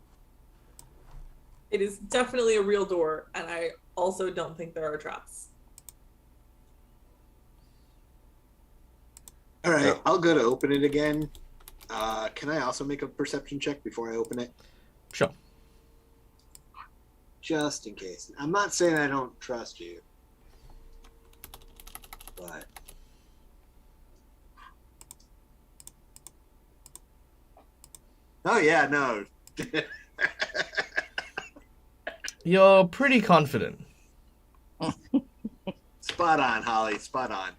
It is definitely a real door, and I also don't think there are traps. All right, I'll go to open it again. Can I also make a perception check before I open it? Sure. Just in case. I'm not saying I don't trust you, but... Oh, yeah, no. You're pretty confident. Spot on, Holly. Spot on.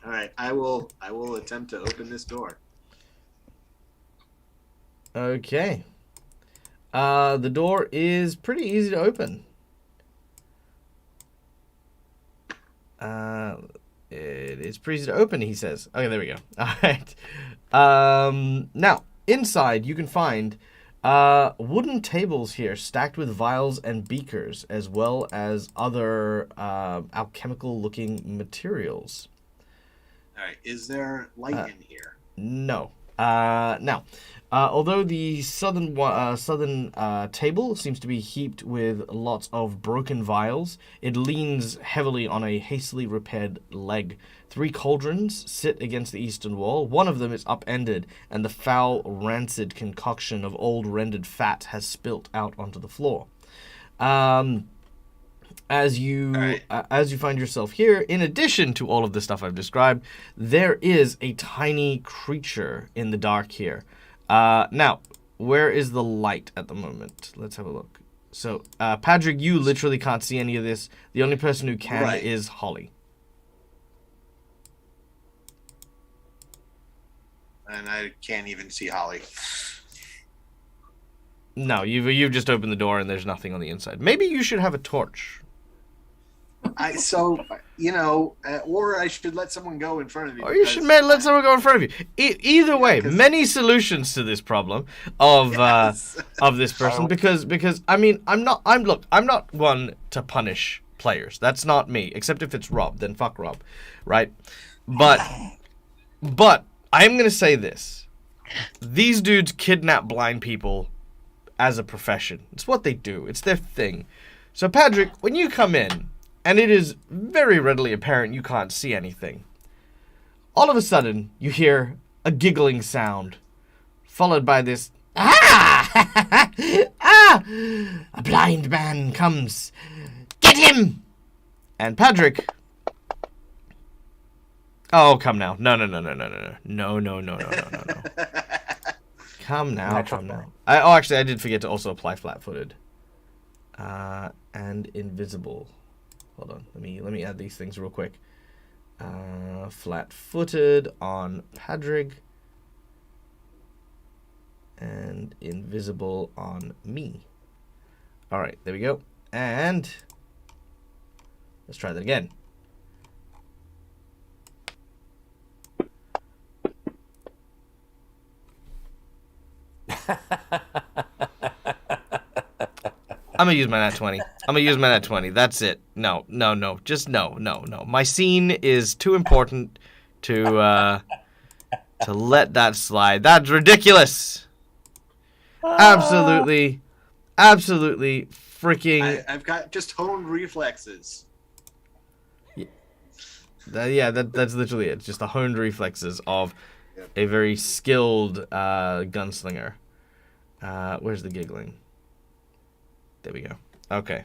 All right, I will attempt to open this door. Okay. The door is pretty easy to open. It is pretty easy to open, he says. Okay, there we go. All right. Now, inside you can find wooden tables here stacked with vials and beakers, as well as other alchemical-looking materials. All right, is there light in here? No. Now, although the southern table seems to be heaped with lots of broken vials, it leans heavily on a hastily repaired leg. 3 cauldrons sit against the eastern wall. One of them is upended, and the foul, rancid concoction of old rendered fat has spilt out onto the floor. As you find yourself here, in addition to all of the stuff I've described, there is a tiny creature in the dark here. Now, where is the light at the moment? Let's have a look. So, Patrick, you literally can't see any of this. The only person who can is Holly. And I can't even see Holly. No, you've just opened the door and there's nothing on the inside. Maybe you should have a torch. Or I should let someone go in front of me. Or you should let someone go in front of you. Either way, many solutions to this problem of this person because I mean I'm not one to punish players. That's not me. Except if it's Rob, then fuck Rob, right? But I'm going to say this. These dudes kidnap blind people as a profession. It's what they do. It's their thing. So, Patrick, when you come in, and it is very readily apparent you can't see anything, all of a sudden, you hear a giggling sound, followed by this, "Ah! Ah! A blind man comes. Get him!" And Patrick... Oh, come now. No. Come now. Actually, I did forget to also apply flat-footed. And invisible. Hold on. Let me add these things real quick. Flat-footed on Padraig. And invisible on me. All right, there we go. And let's try that again. I'm gonna use my nat 20. That's it. No. Just no. My scene is too important to let that slide. That's ridiculous. Absolutely freaking. I've got just honed reflexes. That's literally it. It's just the honed reflexes of a very skilled gunslinger. Where's the giggling? There we go. Okay.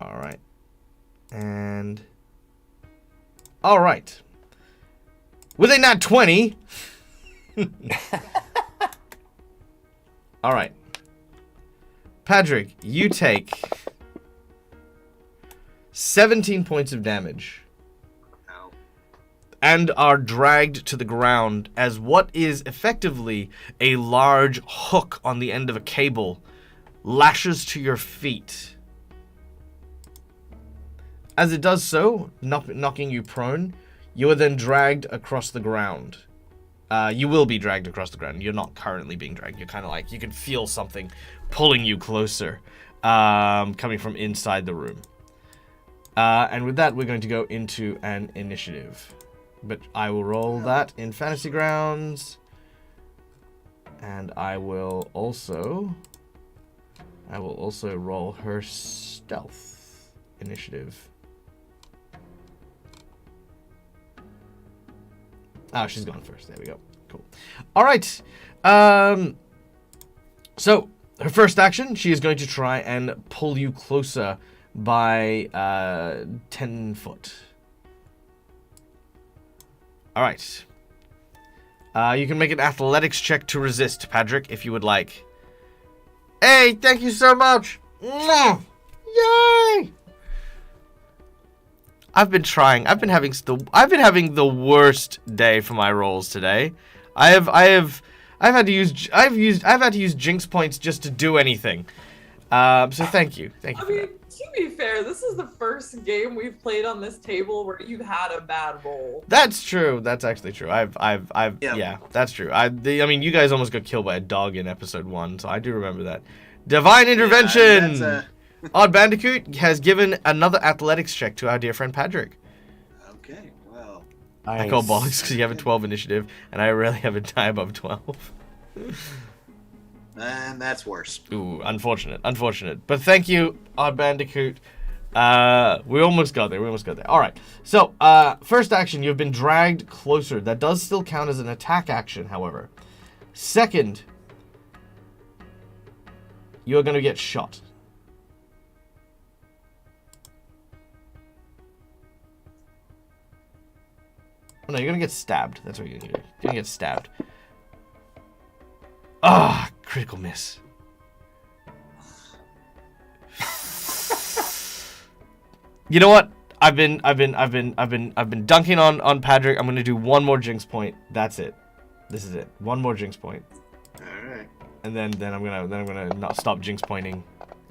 All right. And all right. With a nat 20. All right. Padraig, you take 17 points of damage. Ow. And are dragged to the ground as what is effectively a large hook on the end of a cable lashes to your feet. As it does so, knocking you prone, you are then dragged across the ground. You will be dragged across the ground. You're not currently being dragged. You're kind of like, you can feel something pulling you closer, coming from inside the room. And with that, we're going to go into an initiative. But I will roll that in Fantasy Grounds. And I will also roll her stealth initiative. Oh, she's gone first. There we go. Cool. All right. So her first action, she is going to try and pull you closer by 10 foot. All right. You can make an athletics check to resist, Padraig, if you would like. Hey, thank you so much. Mwah! Yay! I've been trying. I've been having the worst day for my rolls today. I've had to use Jinx points just to do anything. So thank you. Thank you. I mean, to be fair, this is the first game we've played on this table where you've had a bad roll. That's true. That's actually true. Yeah, that's true. I mean, you guys almost got killed by a dog in episode 1, so I do remember that. Divine intervention. Yeah, Odd Bandicoot has given another athletics check to our dear friend Padraig. okay, well. Nice. I call bollocks because you have a 12 initiative, and I rarely have a tie above 12. And that's worse. Ooh, unfortunate. But thank you, Odd Bandicoot. We almost got there. All right. So, first action, you've been dragged closer. That does still count as an attack action, however. Second, you're going to get shot. Oh, no, you're going to get stabbed. That's what you're going to do. You're going to get stabbed. Ah, critical miss. You know what? I've been dunking on Padraig. I'm gonna do one more Jinx point. That's it. This is it. One more Jinx point. All right. And then I'm gonna not stop Jinx pointing.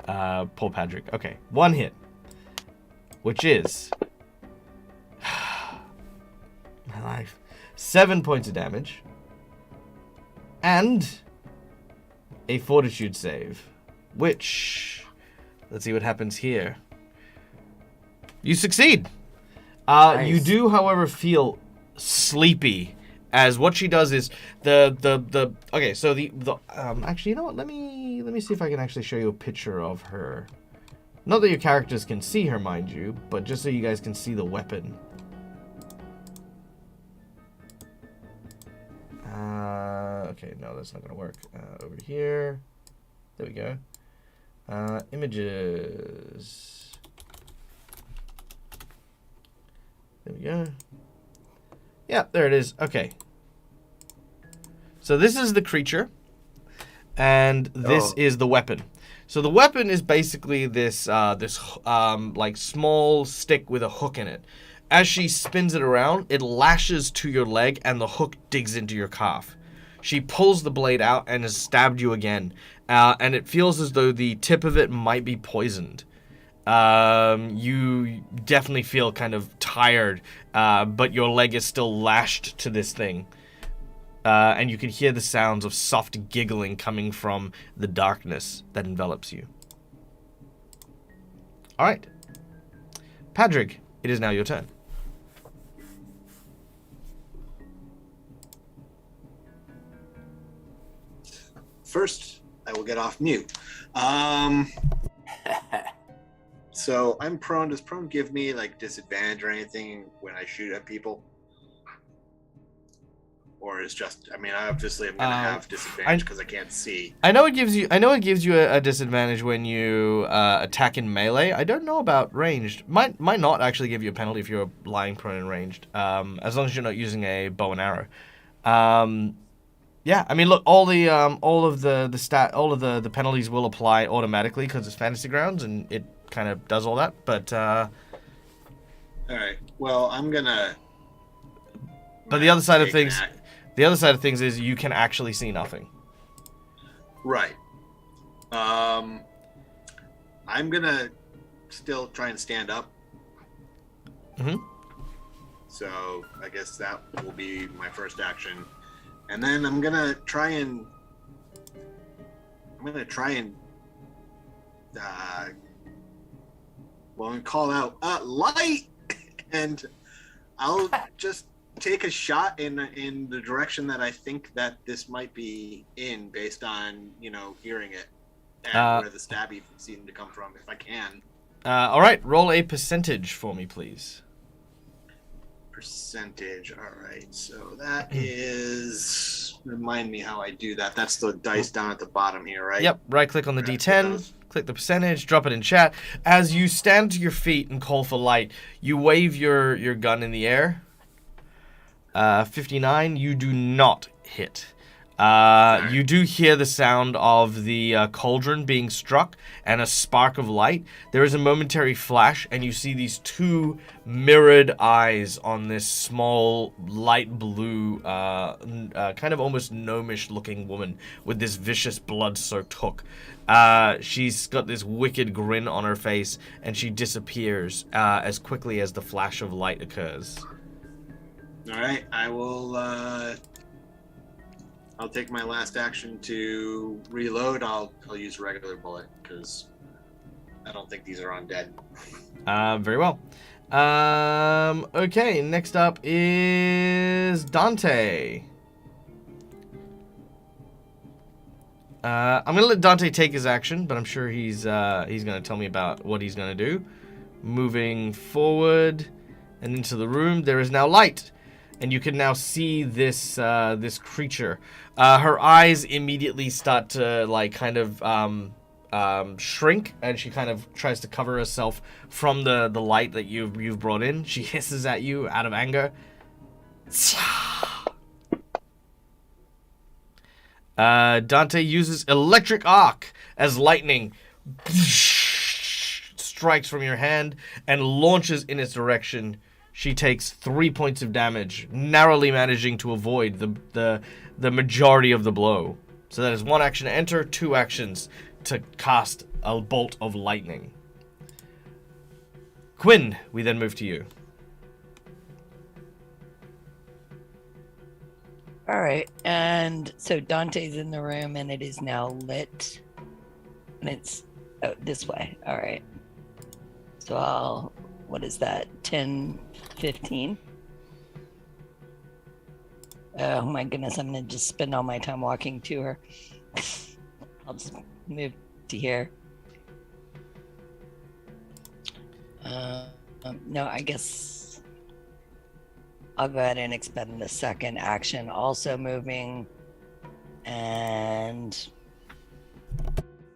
Poor Padraig. Okay, one hit, which is my life. 7 points of damage. And a fortitude save, which, let's see what happens here. You succeed. You Nice. do, however, feel sleepy. As what she does is the okay. So the actually, you know what? Let me see if I can actually show you a picture of her. Not that your characters can see her, mind you, but just so you guys can see the weapon. Okay, no, that's not gonna work. Over here. There we go. Images. There we go. Yeah, there it is. Okay. So this is the creature, and this is the weapon. So the weapon is basically this like small stick with a hook in it. As she spins it around, it lashes to your leg, and the hook digs into your calf. She pulls the blade out and has stabbed you again, and it feels as though the tip of it might be poisoned. You definitely feel kind of tired, but your leg is still lashed to this thing. And you can hear the sounds of soft giggling coming from the darkness that envelops you. Alright. Padrig, it is now your turn. First, I will get off mute. So I'm prone. Does prone give me like disadvantage or anything when I shoot at people? Or is just? I mean, obviously I'm gonna have disadvantage because I can't see. I know it gives you a disadvantage when you attack in melee. I don't know about ranged. Might not actually give you a penalty if you're lying prone and ranged. As long as you're not using a bow and arrow. Yeah, I mean, look, all of the penalties will apply automatically because it's Fantasy Grounds and it kind of does all that. But all right, well, I'm gonna. But the other side of things, is you can actually see nothing. Right. I'm gonna still try and stand up. Mm-hmm. So I guess that will be my first action. And then I'm gonna try and call out light, and I'll just take a shot in the direction that I think that this might be in, based on hearing it and where the stabby seemed to come from, if I can. All right, roll a percentage for me, please. Percentage. All right, so that is, remind me how I do that. That's the dice down at the bottom here, right? Yep, right click on the D10, click the percentage, drop it in chat. As you stand to your feet and call for light, you wave your gun in the air. 59, you do not hit. You do hear the sound of the cauldron being struck and a spark of light. There is a momentary flash, and you see these two mirrored eyes on this small, light blue, kind of almost gnomish-looking woman with this vicious, blood-soaked hook. She's got this wicked grin on her face, and she disappears as quickly as the flash of light occurs. All right, I will... I'll take my last action to reload. I'll use a regular bullet because I don't think these are undead. Very well. Okay, next up is Dante. I'm gonna let Dante take his action, but I'm sure he's gonna tell me about what he's gonna do. Moving forward and into the room, there is now light. And you can now see this this creature. Her eyes immediately start to shrink, and she kind of tries to cover herself from the light that you've brought in. She hisses at you out of anger. Dante uses electric arc as lightning strikes from your hand and launches in its direction. She takes 3 points of damage, narrowly managing to avoid the majority of the blow. So that is 1 action to enter, 2 actions to cast a bolt of lightning. Quinn, we then move to you. All right, and so Dante's in the room, and it is now lit, and it's this way. All right, so I'll what is that? 10, 15? Oh my goodness, I'm gonna just spend all my time walking to her. I'll just move to here. No, I guess I'll go ahead and expend the second action, also moving, and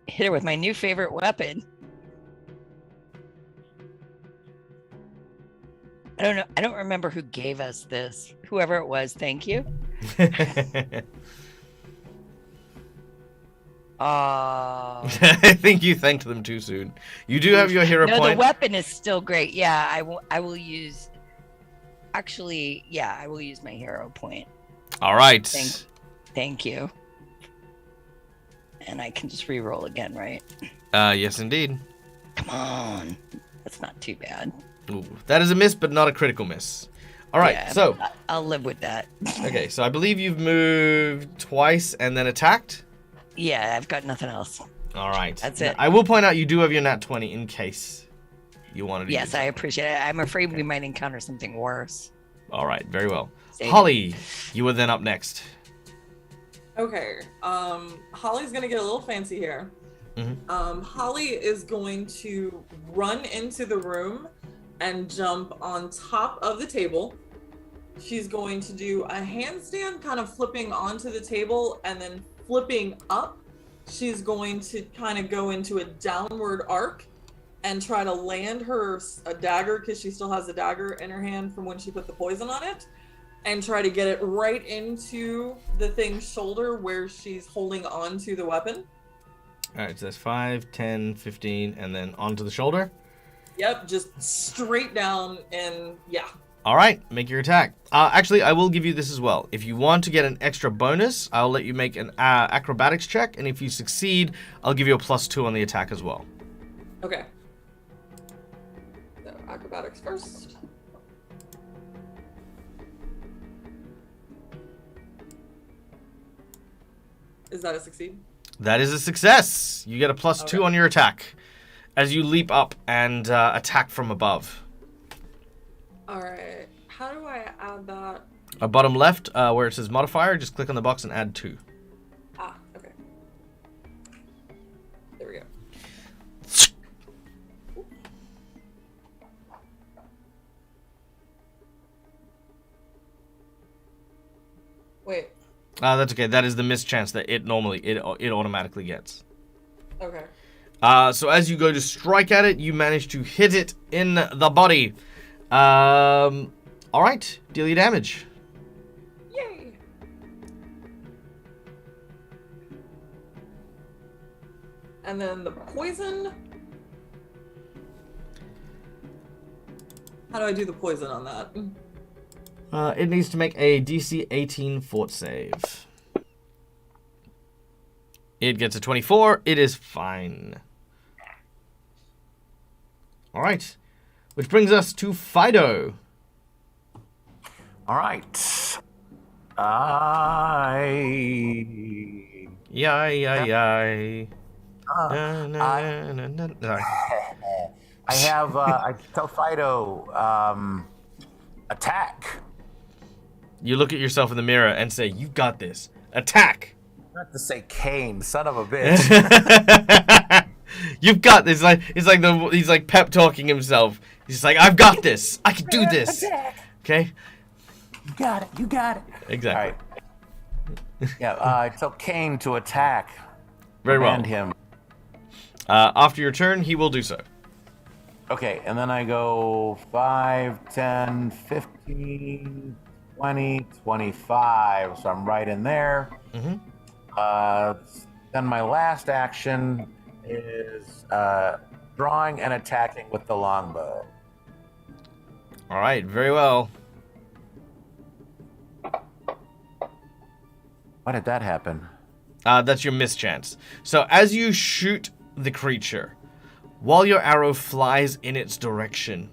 hit her with my new favorite weapon. I don't know. I don't remember who gave us this. Whoever it was, thank you. I think you thanked them too soon. You do have your hero no, point. the weapon is still great. Yeah, I will use. Actually, yeah, I will use my hero point. All right. Thank you. And I can just re-roll again, right? Yes, indeed. Come on, that's not too bad. Ooh, that is a miss, but not a critical miss. All right, Yeah, so I'll live with that. okay, so I believe you've moved twice and then attacked. Yeah, I've got nothing else. All right, That's it. I will point out you do have your nat 20 in case you wanted to. Yes, use I it. appreciate it. I'm afraid we might encounter something worse. All right, very well. Save it. Holly, you are then up next. Okay. Holly's gonna get a little fancy here. Holly is going to run into the room and jump on top of the table. She's going to do a handstand, kind of flipping onto the table and then flipping up. She's going to kind of go into a downward arc and try to land a dagger, because she still has a dagger in her hand from when she put the poison on it, and try to get it right into the thing's shoulder where she's holding on to the weapon. All right, so that's 5, 10, 15, and then onto the shoulder. Yep, just straight down, and yeah. All right, make your attack. Actually, I will give you this as well. If you want to get an extra bonus, I'll let you make an acrobatics check, and if you succeed, I'll give you a +2 on the attack as well. Okay. So acrobatics first. Is that a succeed? That is a success. You get a +2 Okay. on your attack as you leap up and attack from above. All right. How do I add that? Bottom left, where it says modifier, just click on the box and add 2. Ah, okay. There we go. Wait. That's okay. That is the mischance that it automatically gets. Okay. So as you go to strike at it, you manage to hit it in the body. All right, deal your damage. Yay. And then the poison. How do I do the poison on that? It needs to make a DC 18 fort save. It gets a 24. It is fine. All right, which brings us to Fido. All right. Yay. Sorry. I have, I tell Fido, attack. You look at yourself in the mirror and say, "You got this. Attack." Not to say Kane, son of a bitch. You've got this. He's like pep talking himself. He's just like, "I've got this. I can do this." Attack. Okay. You got it. You got it. Exactly. All right. Yeah. I tell Kane to attack. Very well. And him. After your turn, he will do so. Okay, and then I go 5, 10, 15, 20, 25. So I'm right in there. Then my last action is drawing and attacking with the longbow. All right. Very well. Why did that happen? That's your mischance. So as you shoot the creature, while your arrow flies in its direction,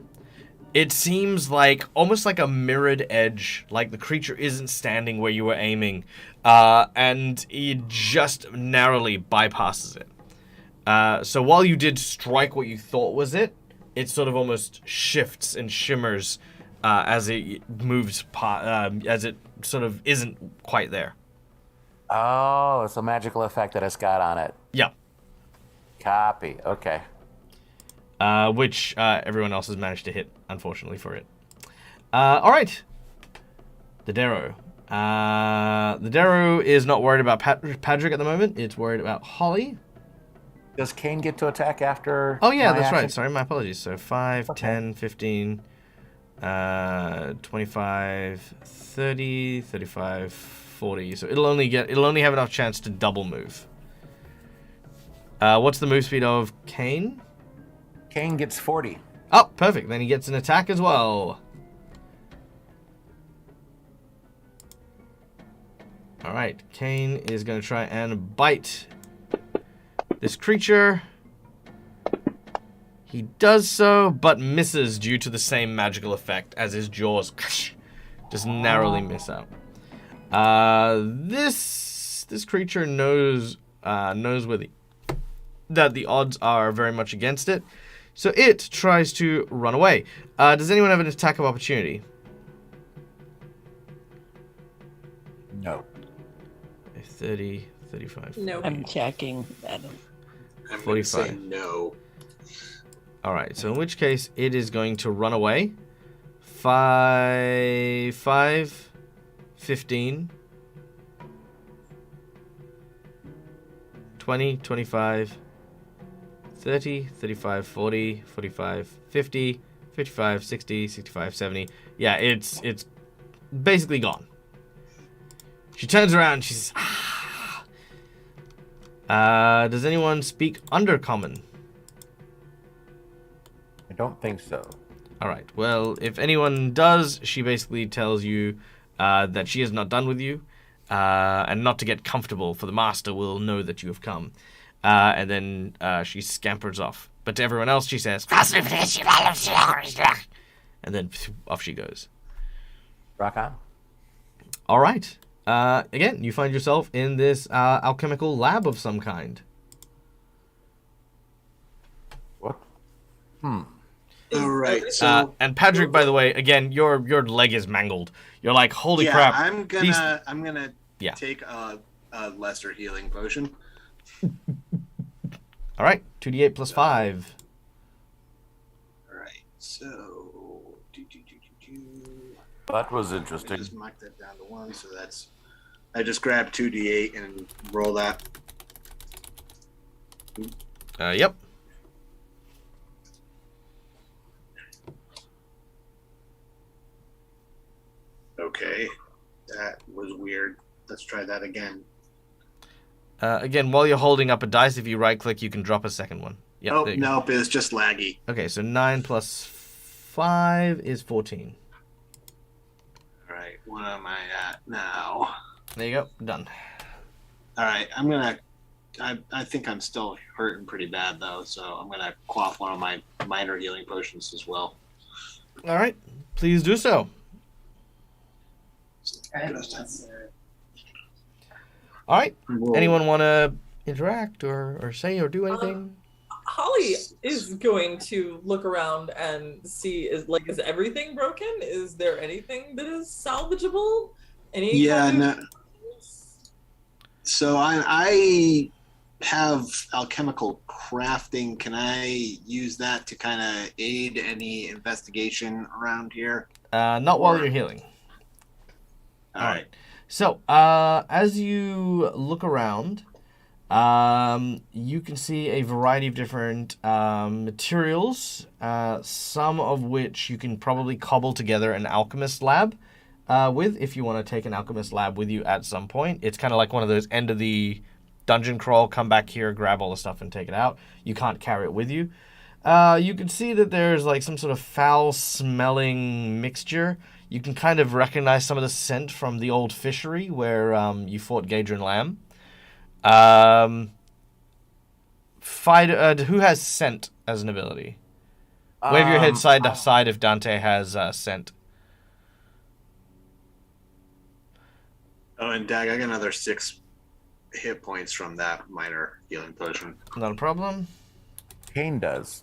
it seems like almost like a mirrored edge, like the creature isn't standing where you were aiming, and it just narrowly bypasses it. So while you did strike what you thought was it it sort of almost shifts and shimmers as it moves, as it sort of isn't quite there. Oh, it's a magical effect that it's got on it. Yeah. Copy. Okay. Which everyone else has managed to hit, unfortunately for it. All right. The Darrow. The Darrow is not worried about Padrick at the moment. It's worried about Holly. Does Kane get to attack after? Oh, yeah, my that's action? right. Sorry, my apologies. So 5, Okay. 10, 15, 25, 30, 35, 40. So it'll only have enough chance to double move. What's the move speed of Kane? Kane gets 40. Oh, perfect. Then he gets an attack as well. All right. Kane is going to try and bite this creature. He does so, but misses due to the same magical effect as his jaws just narrowly miss out. This creature knows where that the odds are very much against it, so it tries to run away. Does anyone have an attack of opportunity? No. 30, 35. No. I'm checking. Adam. I'm going to say 45. no. All right, so in which case it is going to run away. 5, 15, 20, 25, 30, 35, 40, 45, 50, 55, 60, 65, 70. Yeah, it's basically gone. She turns around and she says, does anyone speak Undercommon? I don't think so. All right. Well, if anyone does, she basically tells you that she is not done with you, and not to get comfortable, for the master will know that you have come. And then she scampers off. But to everyone else, she says, and then off she goes. Rock on. All right. Again, you find yourself in this alchemical lab of some kind. What? All right. So And Padrick, by the way, again, your leg is mangled. You're like, holy yeah, crap. I'm gonna Yeah. take a lesser healing potion. All right. 2d8 plus 5. All right. So That was I interesting. just mark that down to 1. So that's I just grab 2d8 and roll that. Yep. Okay, that was weird. Let's try that again. Again, while you're holding up a dice, if you right-click, you can drop a second one. Yep, Oh there you go. nope, it's just laggy. Okay, so 9 plus 5 is 14. All right, what am I at now? There you go. Done. All right, I think I'm still hurting pretty bad though, so I'm gonna quaff one of my minor healing potions as well. All right. Please do so. All right. Anyone want to interact or say or do anything? Holly is going to look around and see is everything broken? Is there anything that is salvageable? Any Yeah, kind of- no. So I have alchemical crafting. Can I use that to kind of aid any investigation around here? Not while you're healing. All right. So, as you look around, you can see a variety of different materials, some of which you can probably cobble together an alchemist lab with, if you want to take an alchemist lab with you at some point. It's kind of like one of those end of the dungeon crawl, come back here, grab all the stuff and take it out. You can't carry it with you. You can see that there's like some sort of foul-smelling mixture. You can kind of recognize some of the scent from the old fishery where you fought Gadrin Lamb. Who has scent as an ability? Wave your head side to side if Dante has scent. Oh, and Dag, I got another 6 hit points from that minor healing potion. Not a problem. Kane does.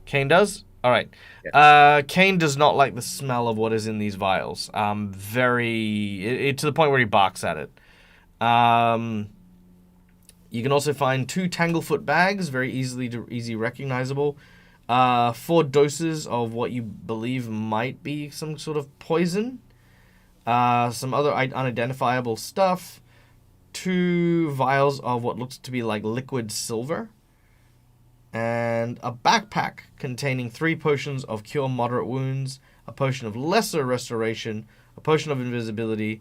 Kane does? All right. Yes. Kane does not like the smell of what is in these vials. To the point where he barks at it. You can also find 2 Tanglefoot bags, very easy recognizable. 4 doses of what you believe might be some sort of poison. Some other unidentifiable stuff. 2 vials of what looks to be like liquid silver. And a backpack containing 3 potions of cure moderate wounds, a potion of lesser restoration, a potion of invisibility,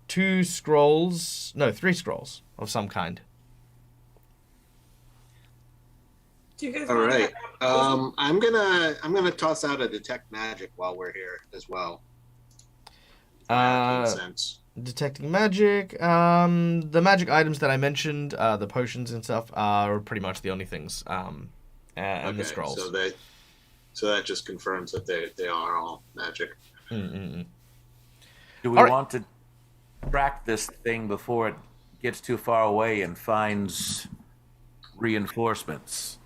3 scrolls of some kind. Do you guys All mind if I right. I'm gonna toss out a detect magic while we're here as well. Sense. Detecting magic. The magic items that I mentioned, the potions and stuff, are pretty much the only things. And the scrolls. So that just confirms that they are all magic. Mm-mm-mm. Do we want to track this thing before it gets too far away and finds reinforcements?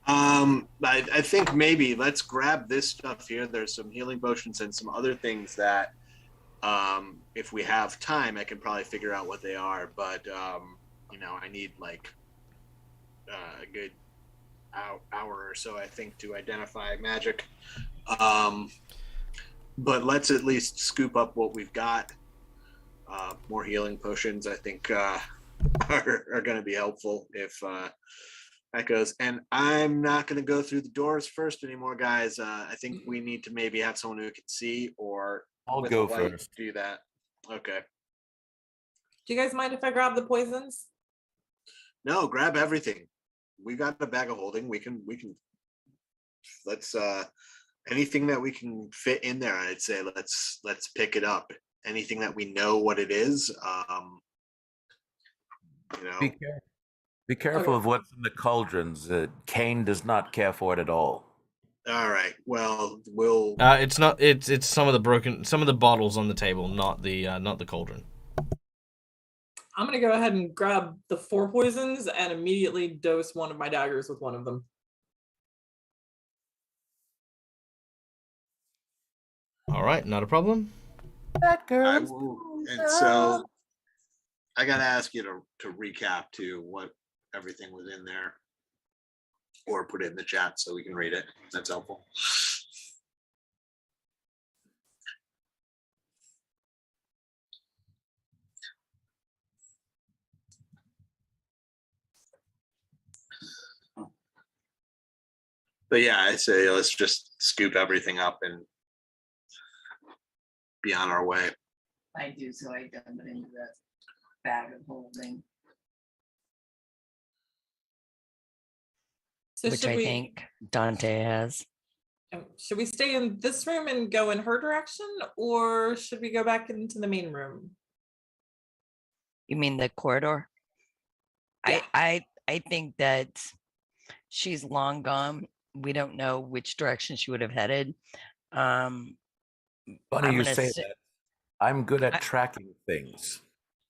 I think maybe let's grab this stuff here. There's some healing potions and some other things that, if we have time, I can probably figure out what they are. But I need like a good hour or so, I think, to identify magic. But let's at least scoop up what we've got. More healing potions, I think, are going to be helpful if that goes. And I'm not going to go through the doors first anymore, guys. I think we need to maybe have someone who can see, or I'll with go the light first. do that. Okay. Do you guys mind if I grab the poisons? No, grab everything. We got a bag of holding. We can. Let's anything that we can fit in there. I'd say let's pick it up. Anything that we know what it is. Be careful of what's in the cauldrons. Kane does not care for it at all. All right. Well, we'll. It's not. It's some of the bottles on the table, not the cauldron. I'm gonna go ahead and grab the 4 poisons and immediately dose one of my daggers with one of them. All right, not a problem. That girl. And so I got to ask you to recap to what everything was in there, or put it in the chat so we can read it. That's helpful. But yeah, I say let's just scoop everything up and be on our way. I do, so I dump it into the bag of holding. So Which I think Dante has. Should we stay in this room and go in her direction, or should we go back into the main room? You mean the corridor? Yeah. I think that she's long gone. We don't know which direction she would have headed. Funny I'm you gonna say assu- that. I'm good at tracking things.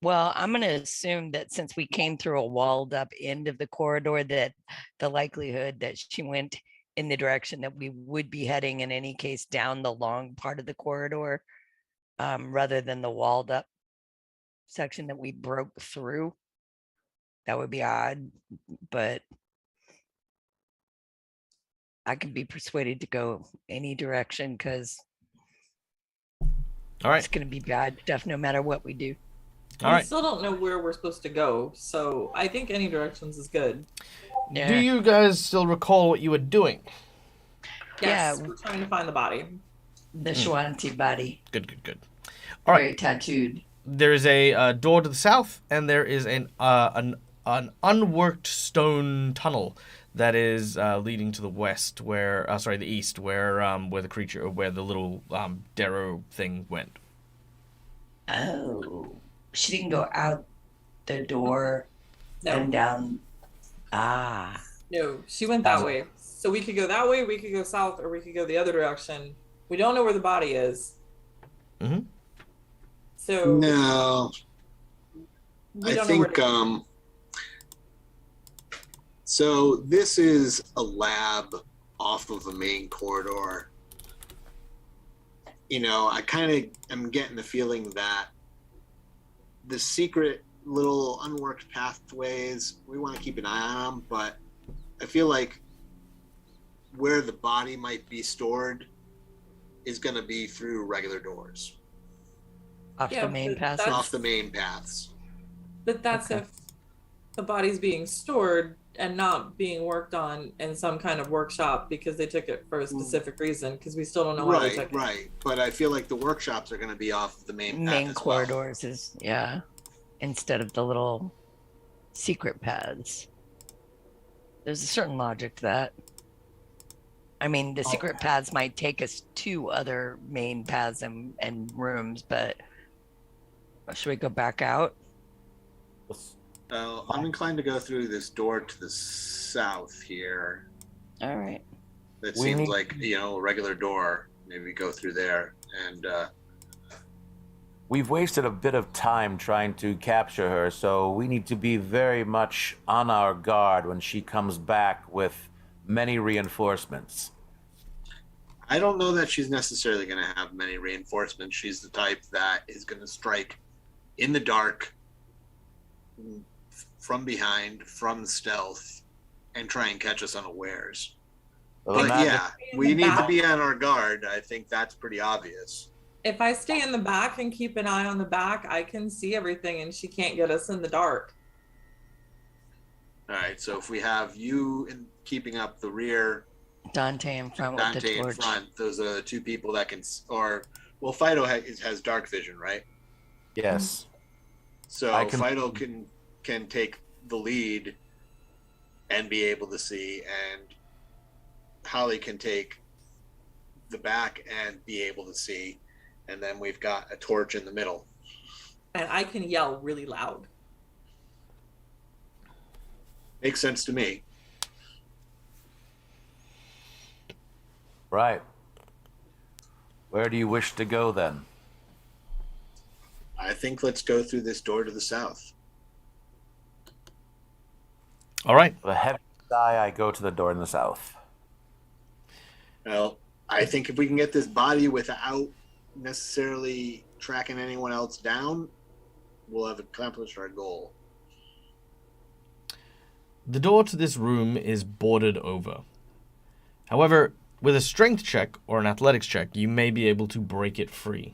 Well, I'm going to assume that since we came through a walled up end of the corridor, that the likelihood that she went in the direction that we would be heading in any case down the long part of the corridor, rather than the walled up section that we broke through. That would be odd, but I can be persuaded to go any direction because All right. it's going to be bad stuff no matter what we do. All We right. still don't know where we're supposed to go, so I think any directions is good. Yeah. Do you guys still recall what you were doing? Yes, Yeah. we're trying to find the body. The Shoanti body, Good. All right. very tattooed. There is a door to the south, and there is an unworked stone tunnel that is leading to the west, the east, where the little Darrow thing went. Oh, she didn't go out the door No, and down. Ah, no, she went that way. So we could go that way, we could go south, or we could go the other direction. We don't know where the body is. Mm-hmm. So No, we I don't know where think to so this is a lab off of the main corridor. You know, I kind of am getting the feeling that the secret little unworked pathways, we want to keep an eye on them, but I feel like where the body might be stored is going to be through regular doors, Off Yeah, the main but passage. that's- off the main paths. But that's Okay. if the body's being stored and not being worked on in some kind of workshop because they took it for a specific reason, because we still don't know why they took it. Right. But I feel like the workshops are going to be off the main path Main as corridors is, yeah, instead of the little secret paths. There's a certain logic to that. I mean, the secret paths might take us to other main paths and rooms, but should we go back out? I'm inclined to go through this door to the south here. All right. That We seems need- like, you know, a regular door. Maybe go through there. And We've wasted a bit of time trying to capture her, so we need to be very much on our guard when she comes back with many reinforcements. I don't know that she's necessarily going to have many reinforcements. She's the type that is going to strike in the dark, from behind, from stealth, and try and catch us unawares. Other than But that, yeah, we need to be on our guard. I think that's pretty obvious. If I stay in the back and keep an eye on the back, I can see everything and she can't get us in the dark. All right, so if we have you in keeping up the rear, Dante in front with the Dante in torch. front, those are the two people that can, well, Fido has dark vision, right? yes. So I can- Fido can take the lead and be able to see, and Holly can take the back and be able to see, and then we've got a torch in the middle. And I can yell really loud. Makes sense to me. Right. Where do you wish to go then? I think let's go through this door to the south. All right. With a heavy sigh, I go to the door in the south. Well, I think if we can get this body without necessarily tracking anyone else down, we'll have accomplished our goal. The door to this room is boarded over. However, with a strength check or an athletics check, you may be able to break it free.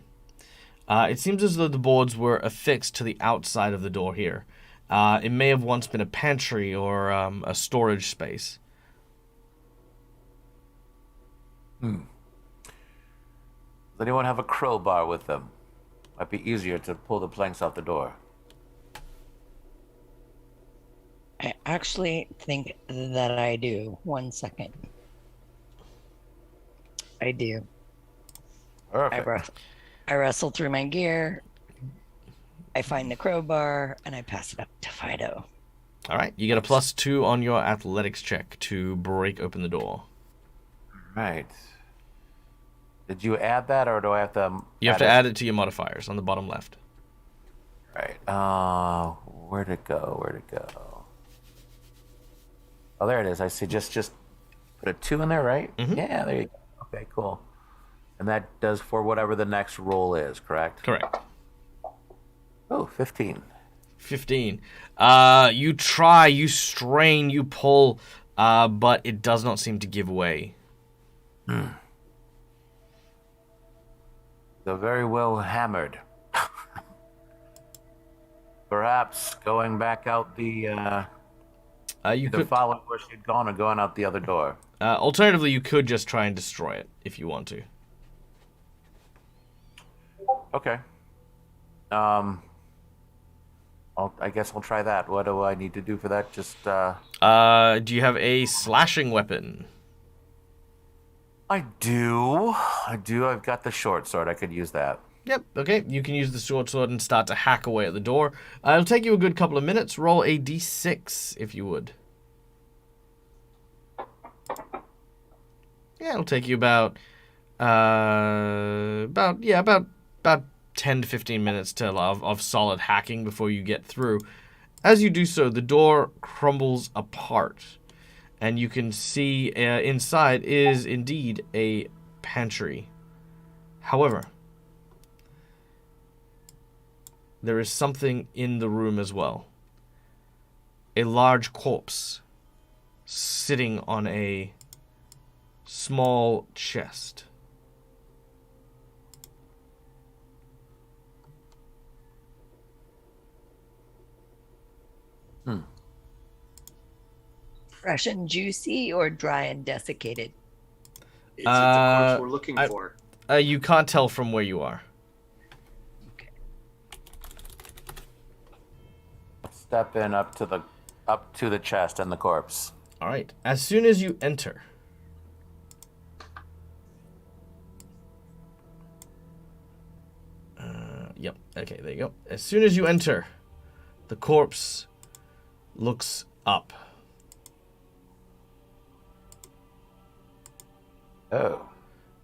It seems as though the boards were affixed to the outside of the door here. It may have once been a pantry or a storage space. Does anyone have a crowbar with them? Might be easier to pull the planks off the door. I actually think that I do. 1 second. I do. Perfect. I wrestle through my gear. I find the crowbar and I pass it up to Fido. All right, you get a +2 on your athletics check to break open the door. Right. Did you add that, or do I have to? You have to add it to your modifiers on the bottom left. Right. Where'd it go? Where'd it go? Oh, there it is. I see. Just put a 2 in there, right? Mhm. Yeah. There you go. Okay. Cool. And that does for whatever the next roll is, correct? Correct. Oh, 15. 15. You try, you strain, you pull, but it does not seem to give way. So very well hammered. Perhaps going back out the You could, following where she'd gone or going out the other door. alternatively, you could just try and destroy it if you want to. Okay. I guess I'll try that. What do I need to do for that? Just Do you have a slashing weapon? I do. I've got the short sword. I could use that. Yep, okay. You can use the short sword and start to hack away at the door. It'll take you a good couple of minutes. Roll a d6, if you would. Yeah, it'll take you about 10 to 15 minutes of solid hacking before you get through. As you do so, the door crumbles apart, And you can see inside is indeed a pantry. However, there is something in the room as well. A large corpse sitting on a small chest. Fresh and juicy or dry and desiccated? Is it the corpse we're looking for? You can't tell from where you are. Okay. Step in up to the chest and the corpse. All right. As soon as you enter, yep. Okay, there you go. As soon as you enter, the corpse looks up. Oh.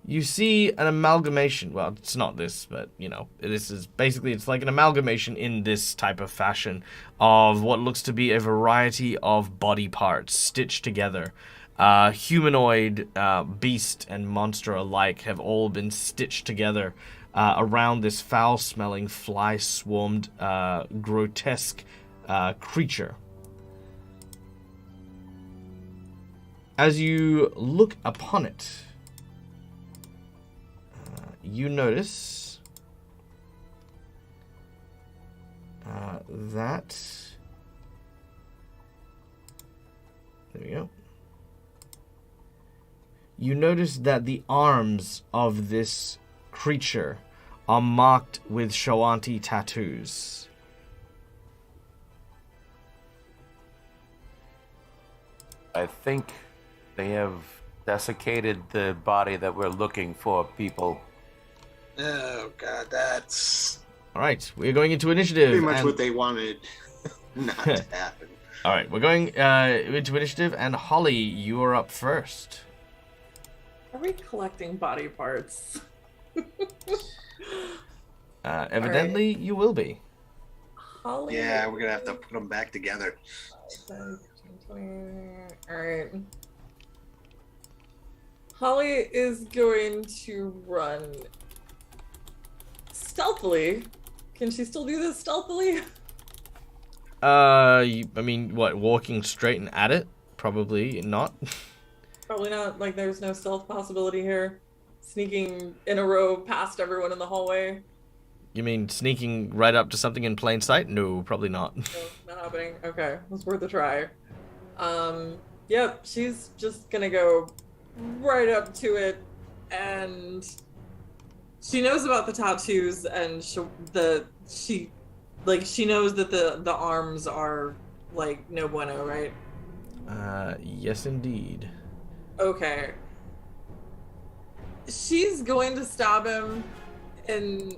You see an amalgamation. Well, it's not this, but, you know, this is basically, it's like an amalgamation in this type of fashion of what looks to be a variety of body parts stitched together. Humanoid, beast, and monster alike have all been stitched together around this foul-smelling, fly-swarmed, grotesque creature. As you look upon it, you notice that... There we go. You notice that the arms of this creature are marked with Shoanti tattoos. I think they have desiccated the body that we're looking for, people. Oh god, that's All right, we're going into initiative. pretty much and- what they wanted not to happen. All right, we're going into initiative, and Holly, you are up first. Are we collecting body parts? Evidently, you will be. Holly. Yeah, we're gonna have to put them back together. 10, 20. All right. Holly is going to run stealthily. Can she still do this stealthily? I mean, what, walking straight and at it? Probably not. Probably not. Like, there's no stealth possibility here. Sneaking in a row past everyone in the hallway. You mean sneaking right up to something in plain sight? No, probably not. No, not happening. Okay, it's worth a try. Yep, she's just gonna go right up to it, and she knows about the tattoos, and she knows that the arms are like no bueno, right? Yes, indeed. Okay. She's going to stab him, and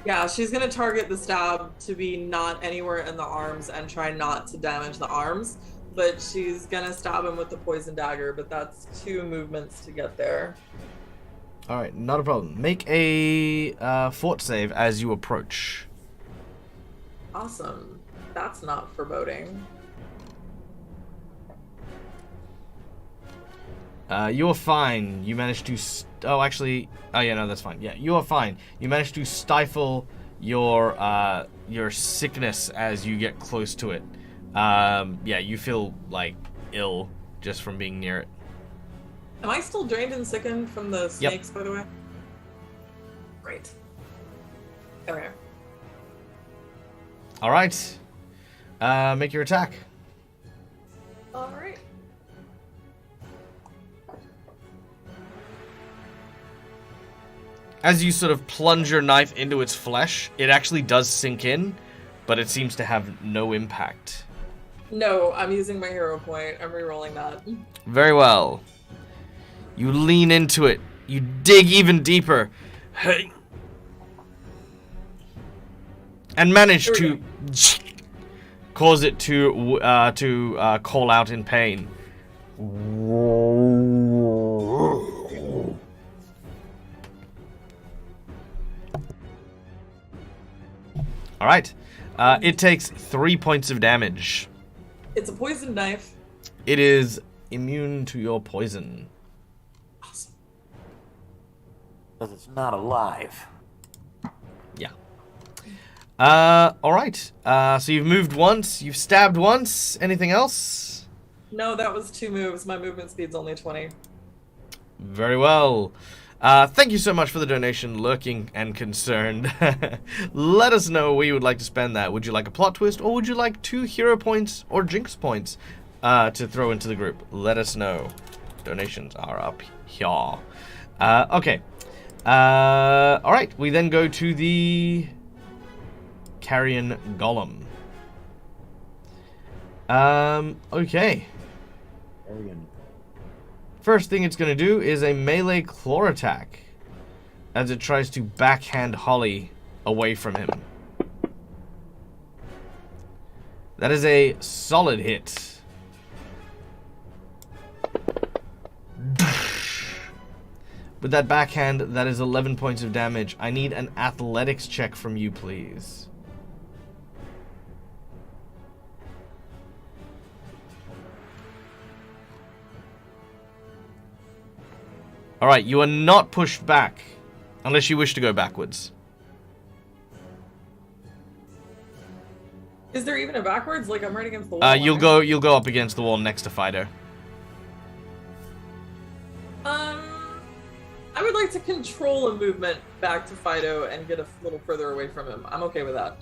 yeah, she's gonna target the stab to be not anywhere in the arms and try not to damage the arms, but she's gonna stab him with the poison dagger, but that's 2 movements to get there. All right, not a problem. Make a fort save as you approach. Awesome. That's not foreboding. You are fine. You managed to... oh, actually... oh, yeah, no, that's fine. Yeah, you are fine. You managed to stifle your sickness as you get close to it. Yeah, you feel, like, ill just from being near it. Am I still drained and sickened from the snakes, by the way? Great. Okay. All right. Make your attack. All right. As you sort of plunge your knife into its flesh, it actually does sink in, but it seems to have no impact. No, I'm using my hero point. I'm re-rolling that. Very well. You lean into it. You dig even deeper. Hey. And manage to cause it to call out in pain. All right. It takes 3 points of damage. It's a poison knife. It is immune to your poison. Awesome. Because it's not alive. Yeah. All right. So you've moved once. You've stabbed once. Anything else? No, that was 2 moves. My movement speed's only 20. Very well. Thank you so much for the donation, Lurking and Concerned. Let us know where you would like to spend that. Would you like a plot twist, or would you like 2 hero points or jinx points to throw into the group? Let us know. Donations are up here. Okay. All right. We then go to the Carrion Golem. Okay. Carrion. First thing it's going to do is a melee claw attack as it tries to backhand Holly away from him. That is a solid hit. With that backhand, that is 11 points of damage. I need an athletics check from you, please. Alright, you are not pushed back. Unless you wish to go backwards. Is there even a backwards? Like, I'm right against the wall. You'll go up against the wall next to Fido. I would like to control a movement back to Fido and get a little further away from him. I'm okay with that.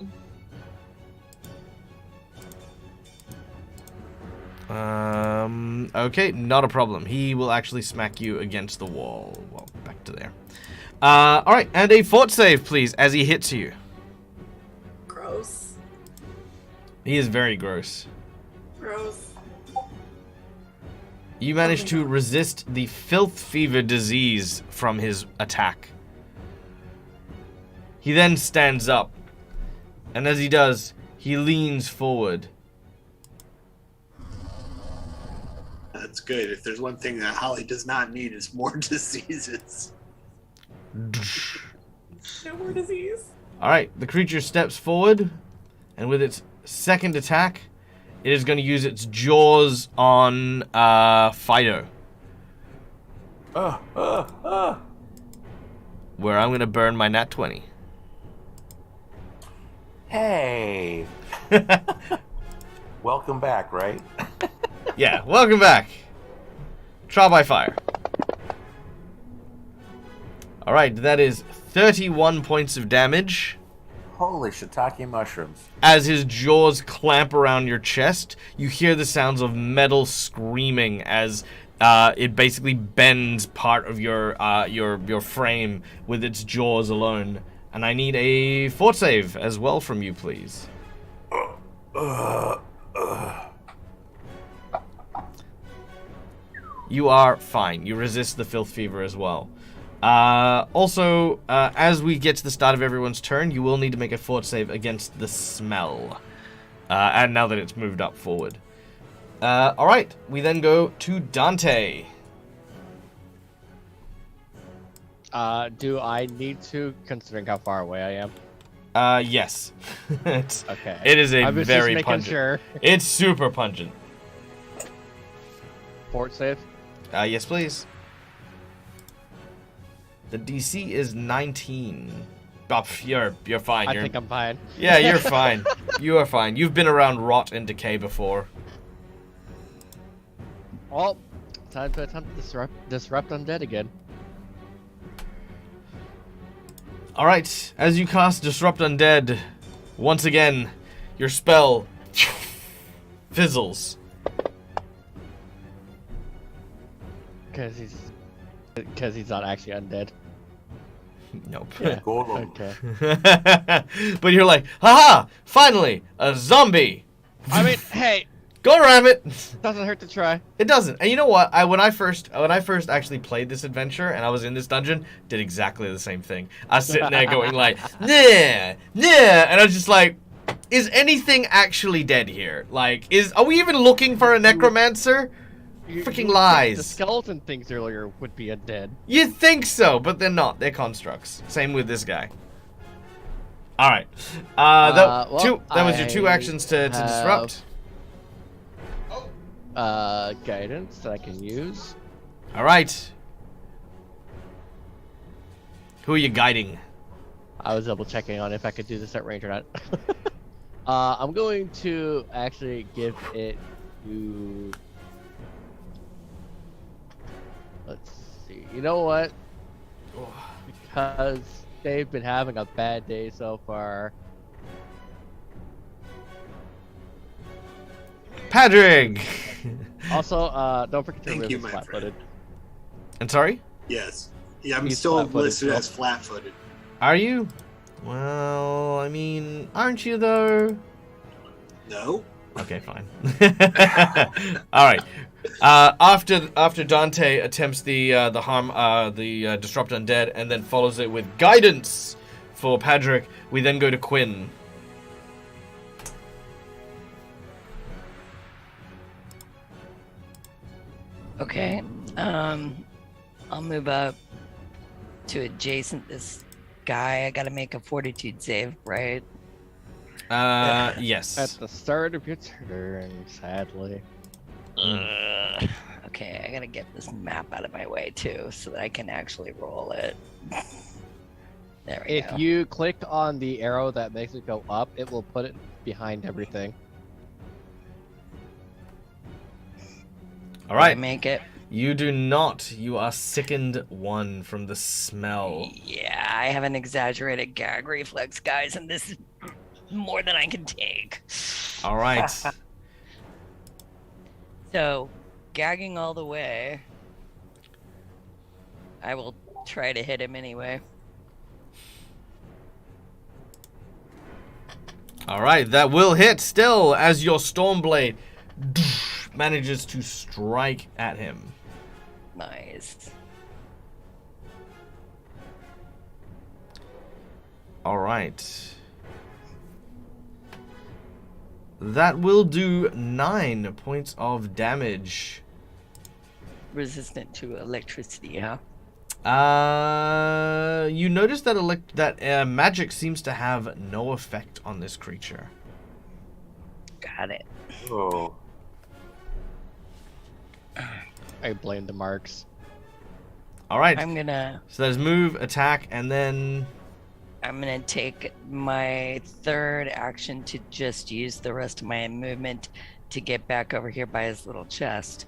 Okay, not a problem. He will actually smack you against the wall. Well, back to there. Alright, and a fort save, please, as he hits you. Gross. He is very gross. Gross. You managed to resist the filth fever disease from his attack. He then stands up, and as he does, he leans forward. That's good. If there's one thing that Holly does not need, is more diseases. No more disease. Alright, the creature steps forward, and with its second attack, it is going to use its jaws on Fido. Where I'm going to burn my nat 20. Hey. Welcome back, right? Yeah, welcome back. Trial by fire. Alright, that is 31 points of damage. Holy shiitake mushrooms. As his jaws clamp around your chest, you hear the sounds of metal screaming as it basically bends part of your frame with its jaws alone. And I need a fort save as well from you, please. You are fine. You resist the filth fever as well. Also, as we get to the start of everyone's turn, you will need to make a fort save against the smell. And now that it's moved up forward. Alright, we then go to Dante. Do I need to, considering how far away I am? Yes. Okay. It is I was very just making pungent. sure. It's super pungent. Fort save? Yes, please. The DC is 19. Oh, you're fine. I think I'm fine. Yeah, you're fine. You are fine. You've been around rot and decay before. Well, time to attempt to disrupt undead again. Alright, as you cast Disrupt Undead, once again, your spell fizzles. Because he's not actually undead. Nope. Yeah. Golem. Okay. But you're like, haha! Finally! A zombie! I mean, hey, Go rabbit! doesn't hurt to try. It doesn't. And you know what? When I first actually played this adventure and I was in this dungeon, did exactly the same thing. I was sitting there going like, nah, and I was just like, is anything actually dead here? Like, are we even looking for a necromancer? Freaking The lies. skeleton things earlier would be undead. You'd think so, but they're not. They're constructs. Same with this guy. All right. That was your two actions to disrupt. guidance that I can use. All right. Who are you guiding? I was double checking on if I could do this at range or not. I'm going to actually give it to. Let's see. You know what? Because they've been having a bad day so far. Patrick! Also, don't forget to Thank remove you, his my flat-footed. I'm sorry? Yes. Yeah, I'm He's still flat-footed listed still. as flat-footed. Are you? Well, I mean, aren't you though? No. Okay, fine. All right. After Dante attempts the disrupt undead and then follows it with guidance for Patrick, we then go to Quinn. Okay. I'll move up to adjacent this guy. I gotta make a fortitude save, right? Yes. At the start of your turn, sadly. Okay, I gotta get this map out of my way too, so that I can actually roll it. There we If go. you click on the arrow that makes it go up, it will put it behind everything. All Did I right. make it. You do not. You are sickened one from the smell. Yeah, I have an exaggerated gag reflex, guys, and this is more than I can take. All right. So, gagging all the way, I will try to hit him anyway. All right. That will hit still as your Stormblade manages to strike at him. Nice. All right. That will do 9 points of damage. Resistant to electricity, huh? You notice that magic seems to have no effect on this creature. Got it. Oh. I blame the marks. All right. I'm gonna So that is move, attack, and then take my third action to just use the rest of my movement to get back over here by his little chest.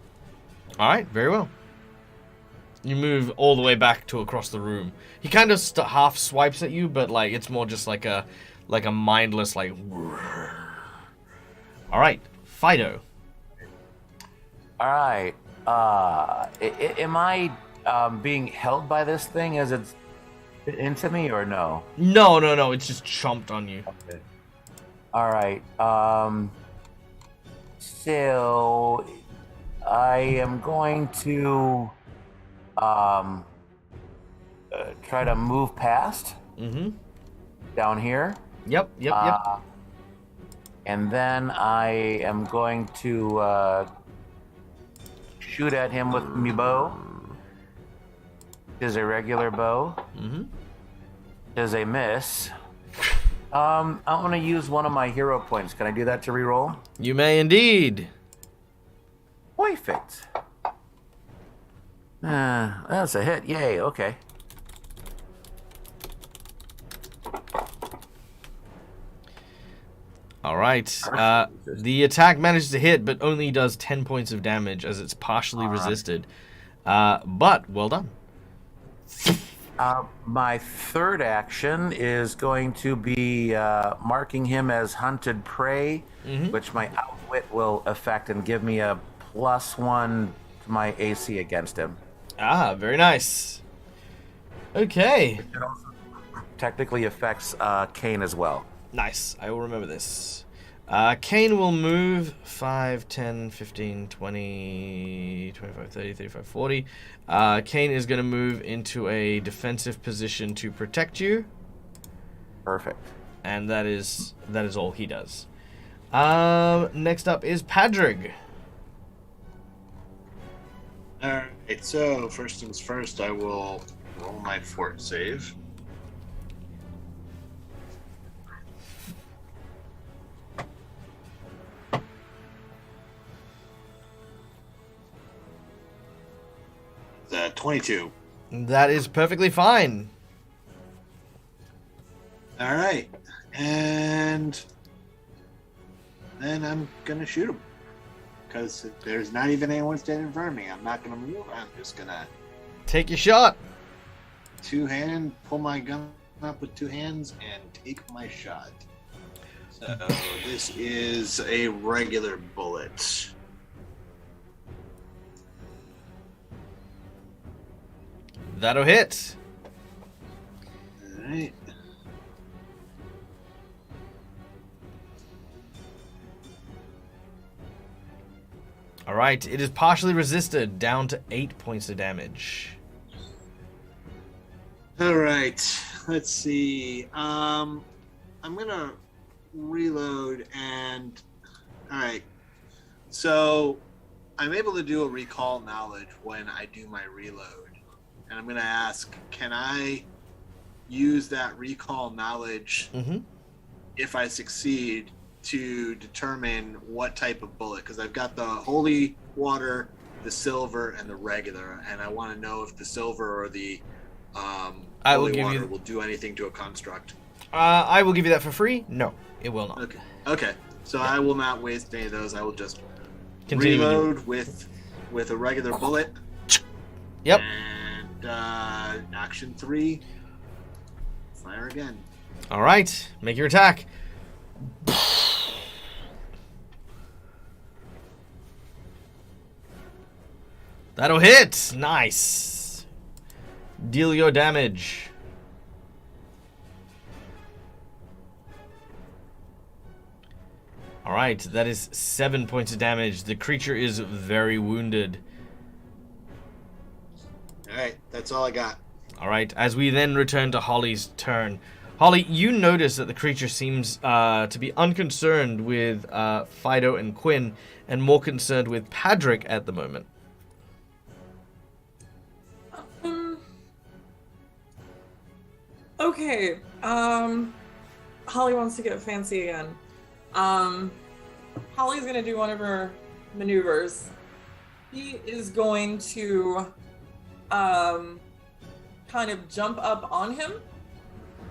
all right, very well. You move all the way back to across the room. He kind of half swipes at you, but like it's more just like a mindless like. All right, Fido. All right. Am I being held by this thing as it's into me or no? No. It's just chomped on you. Okay. All right. So I am going to try to move past Mm-hmm. down here. Yep. And then I am going to shoot at him with my bow. Is a regular bow. Mm-hmm. Is a miss. I want to use one of my hero points. Can I do that to reroll? You may indeed. Perfect. That's a hit. Yay. Okay. All right. The attack manages to hit, but only does 10 points of damage as it's partially resisted. But well done. My third action is going to be marking him as hunted prey, which my outwit will affect and give me a +1 to my AC against him. Ah, very nice. Okay. It also technically affects Kane as well. Nice. I will remember this. Kane will move 5, 10, 15, 20, 25, 30, 35, 40. Kane is going to move into a defensive position to protect you. Perfect. And that is all he does. Next up is Padraig. Alright, so first things first, I will roll my fort save. 22. That is perfectly fine. All right. And then I'm going to shoot him. Because there's not even anyone standing in front of me. I'm not going to move. I'm just going to Take your shot. pull my gun up with 2 hands and take my shot. So this is a regular bullet. That'll hit. All right. All right, it is partially resisted, down to 8 points of damage. All right. Let's see. I'm gonna reload and. All right. So I'm able to do a recall knowledge when I do my reload, and I'm gonna ask, can I use that recall knowledge Mm-hmm. if I succeed to determine what type of bullet? Because I've got the holy water, the silver, and the regular, and I want to know if the silver or the I will holy give water you- will do anything to a construct. I will give you that for free. No, it will not. Okay. Okay. So I will not waste any of those. I will just Continue with your- reload with a regular bullet. Yep. And action 3. Fire again. All right, make your attack. That'll hit. Nice. Deal your damage. All right, that is 7 points of damage. The creature is very wounded. All right. That's all I got. All right, as we then return to Holly's turn. Holly, you notice that the creature seems to be unconcerned with Fido and Quinn and more concerned with Padrick at the moment. Okay. Holly wants to get fancy again. Holly's gonna do one of her maneuvers. He is going to kind of jump up on him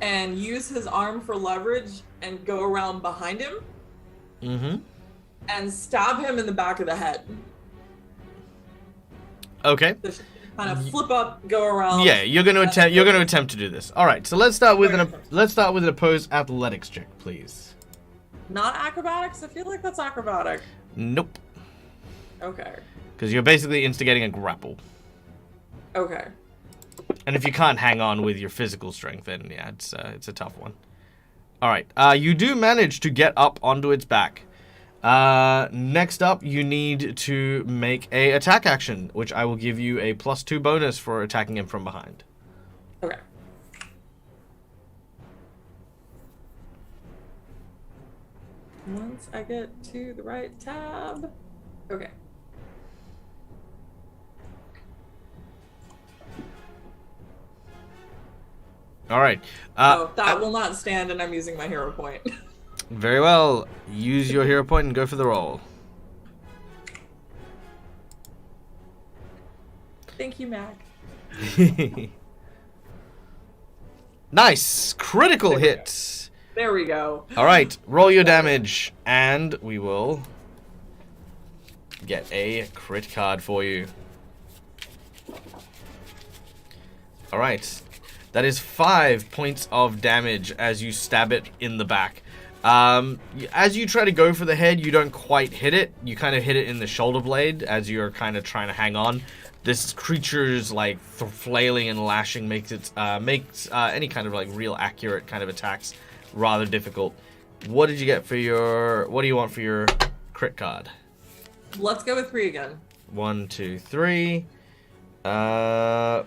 and use his arm for leverage and go around behind him Mm-hmm. and stab him in the back of the head. Okay. So she kind of flip up, go around. Yeah, you're going to attempt. You're going to attempt to do this. All right. So let's start with an opposed athletics check, please. Not acrobatics. I feel like that's acrobatic. Nope. Okay. Because you're basically instigating a grapple. Okay. And if you can't hang on with your physical strength, then yeah, it's a tough one. All right. You do manage to get up onto its back. Next up, you need to make a attack action, which I will give you a +2 bonus for attacking him from behind. Okay. Once I get to the right tab. Okay. All right. That will not stand, and I'm using my hero point. Very well. Use your hero point and go for the roll. Thank you, Mac. Nice. Critical hit. There we go. All right. Roll your damage, and we will get a crit card for you. All right. That is 5 points of damage as you stab it in the back. As you try to go for the head, you don't quite hit it. You kind of hit it in the shoulder blade as you're kind of trying to hang on. This creature's like flailing and lashing makes any kind of like real accurate kind of attacks rather difficult. What did you get for your? What do you want for your crit card? Let's go with 3 again. 1, 2, 3.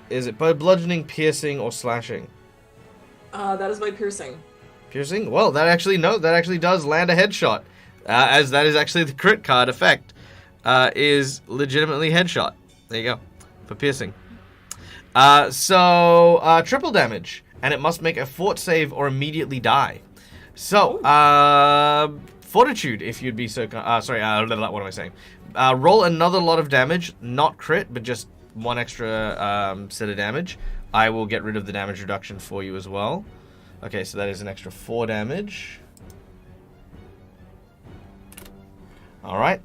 Is it by bludgeoning, piercing, or slashing? That is by piercing. Piercing? Well, that actually does land a headshot, as that is actually the crit card effect. Is legitimately headshot. There you go, for piercing. So triple damage, and it must make a fort save or immediately die. So, fortitude, if you'd be so. Sorry, what am I saying? Roll another lot of damage, not crit, but just one extra set of damage. I will get rid of the damage reduction for you as well. Okay, so that is an extra 4 damage. Alright.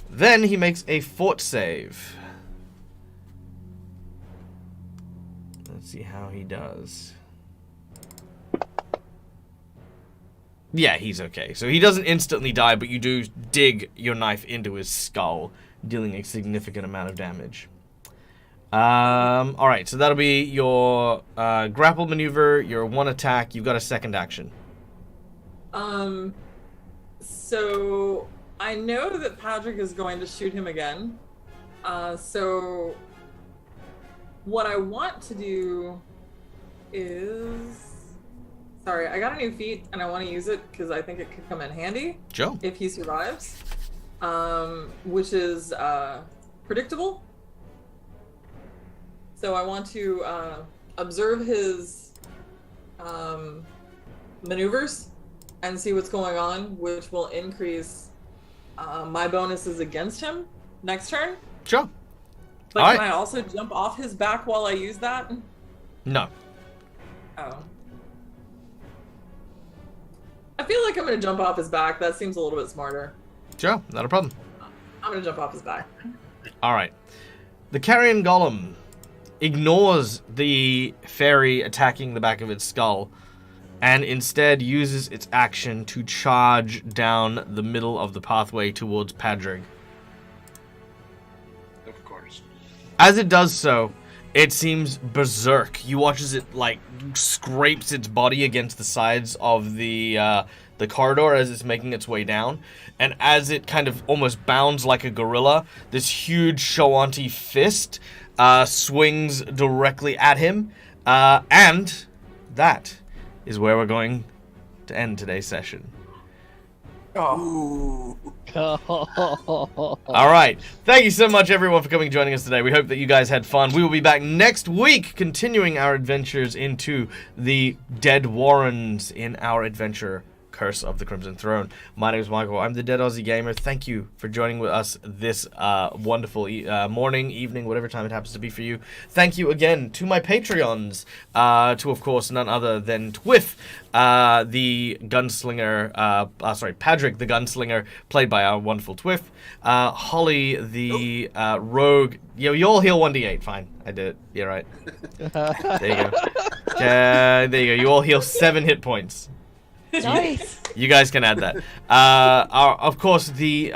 Then he makes a fort save. Let's see how he does. Yeah, he's okay. So he doesn't instantly die, but you do dig your knife into his skull, dealing a significant amount of damage. Alright, so that'll be your grapple maneuver, your 1 attack. You've got a second action. So I know that Patrick is going to shoot him again. So what I want to do is... Sorry, I got a new feat and I want to use it because I think it could come in handy. Sure. If he survives. Which is predictable. So I want to observe his maneuvers and see what's going on, which will increase my bonuses against him next turn. Sure. But All can right. I also jump off his back while I use that? No. Oh. I feel like I'm going to jump off his back. That seems a little bit smarter. Sure, not a problem. I'm going to jump off his back. Alright. The carrion golem ignores the fairy attacking the back of its skull and instead uses its action to charge down the middle of the pathway towards Padrig. Of course. As it does so, it seems berserk. You watch as it like scrapes its body against the sides of the corridor as it's making its way down, and as it kind of almost bounds like a gorilla, this huge Shoanti fist swings directly at him, and that is where we're going to end today's session. Ooh. All right. Thank you so much, everyone, for coming and joining us today. We hope that you guys had fun. We will be back next week, continuing our adventures into the Dead Warrens in our adventure, Curse of the Crimson Throne. My name is Michael. I'm the Dead Aussie Gamer. Thank you for joining with us this wonderful morning, evening, whatever time it happens to be for you. Thank you again to my Patreons, to, of course, none other than Twiff, the gunslinger, Padrick, the gunslinger, played by our wonderful Twiff. Holly, the rogue. You all heal 1d8. Fine, I did it. Yeah, right. There you go. There you go. You all heal 7 hit points. Nice. You guys can add that. Of course, the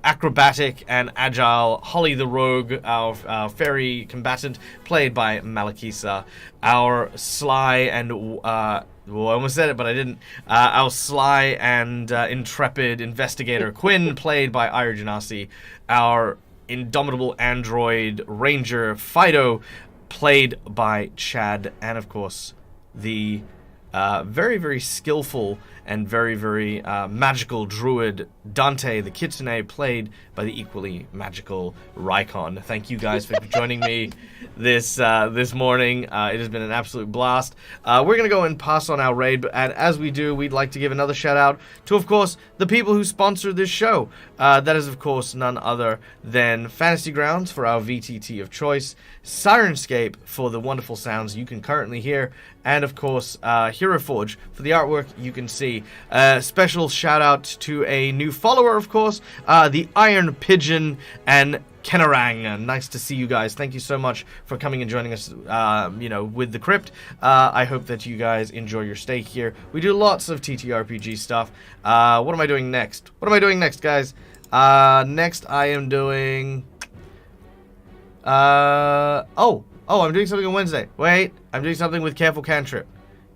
acrobatic and agile Holly the Rogue, our fairy combatant, played by Malakisa. Our sly and I almost said it, but I didn't. Our sly and intrepid investigator Quinn, played by Ira Janasi. Our indomitable android ranger Fido, played by Chad, and of course the very, very skillful and very, very magical druid Dante the Kitsune, played by the equally magical Rykon. Thank you guys for joining me this morning. It has been an absolute blast. We're going to go and pass on our raid, and as we do, we'd like to give another shout out to, of course, the people who sponsor this show. That is, of course, none other than Fantasy Grounds for our VTT of choice, Sirenscape for the wonderful sounds you can currently hear, and of course, Hero Forge for the artwork you can see. Special shout out to a new follower, of course, the Iron Pigeon and Kenarang. Nice to see you guys. Thank you so much for coming and joining us, with the crypt. I hope that you guys enjoy your stay here. We do lots of TTRPG stuff. What am I doing next? What am I doing next, guys? Next I am doing... I'm doing something on Wednesday. Wait, I'm doing something with Careful Cantrip.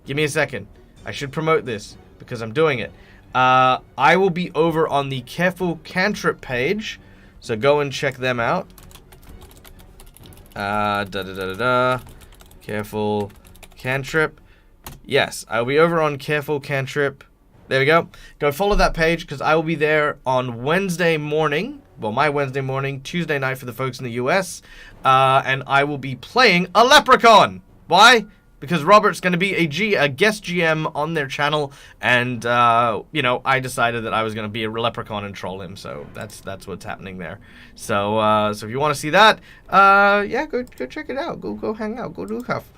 Give me a second. I should promote this because I'm doing it. I will be over on the Careful Cantrip page, so go and check them out. Careful Cantrip. Yes, I'll be over on Careful Cantrip. There we go. Go follow that page because I will be there on Wednesday morning. Well, my Wednesday morning, Tuesday night for the folks in the US. And I will be playing a leprechaun. Why? because Robert's going to be a guest GM on their channel, and I decided that I was going to be a leprechaun and troll him, so that's what's happening there. So if you want to see that, go check it out. Go hang out. Go do stuff.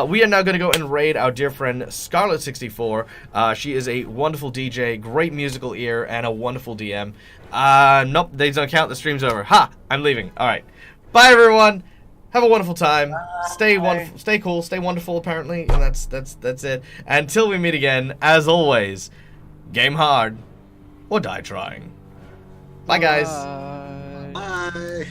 We are now going to go and raid our dear friend Scarlet64. She is a wonderful DJ, great musical ear, and a wonderful DM. Nope, they don't count. The stream's over. Ha! I'm leaving. All right. Bye, everyone. Have a wonderful time. Stay wonderful. Stay cool. Stay wonderful. Apparently, and that's it. Until we meet again, as always, game hard or die trying. Bye, guys. Bye.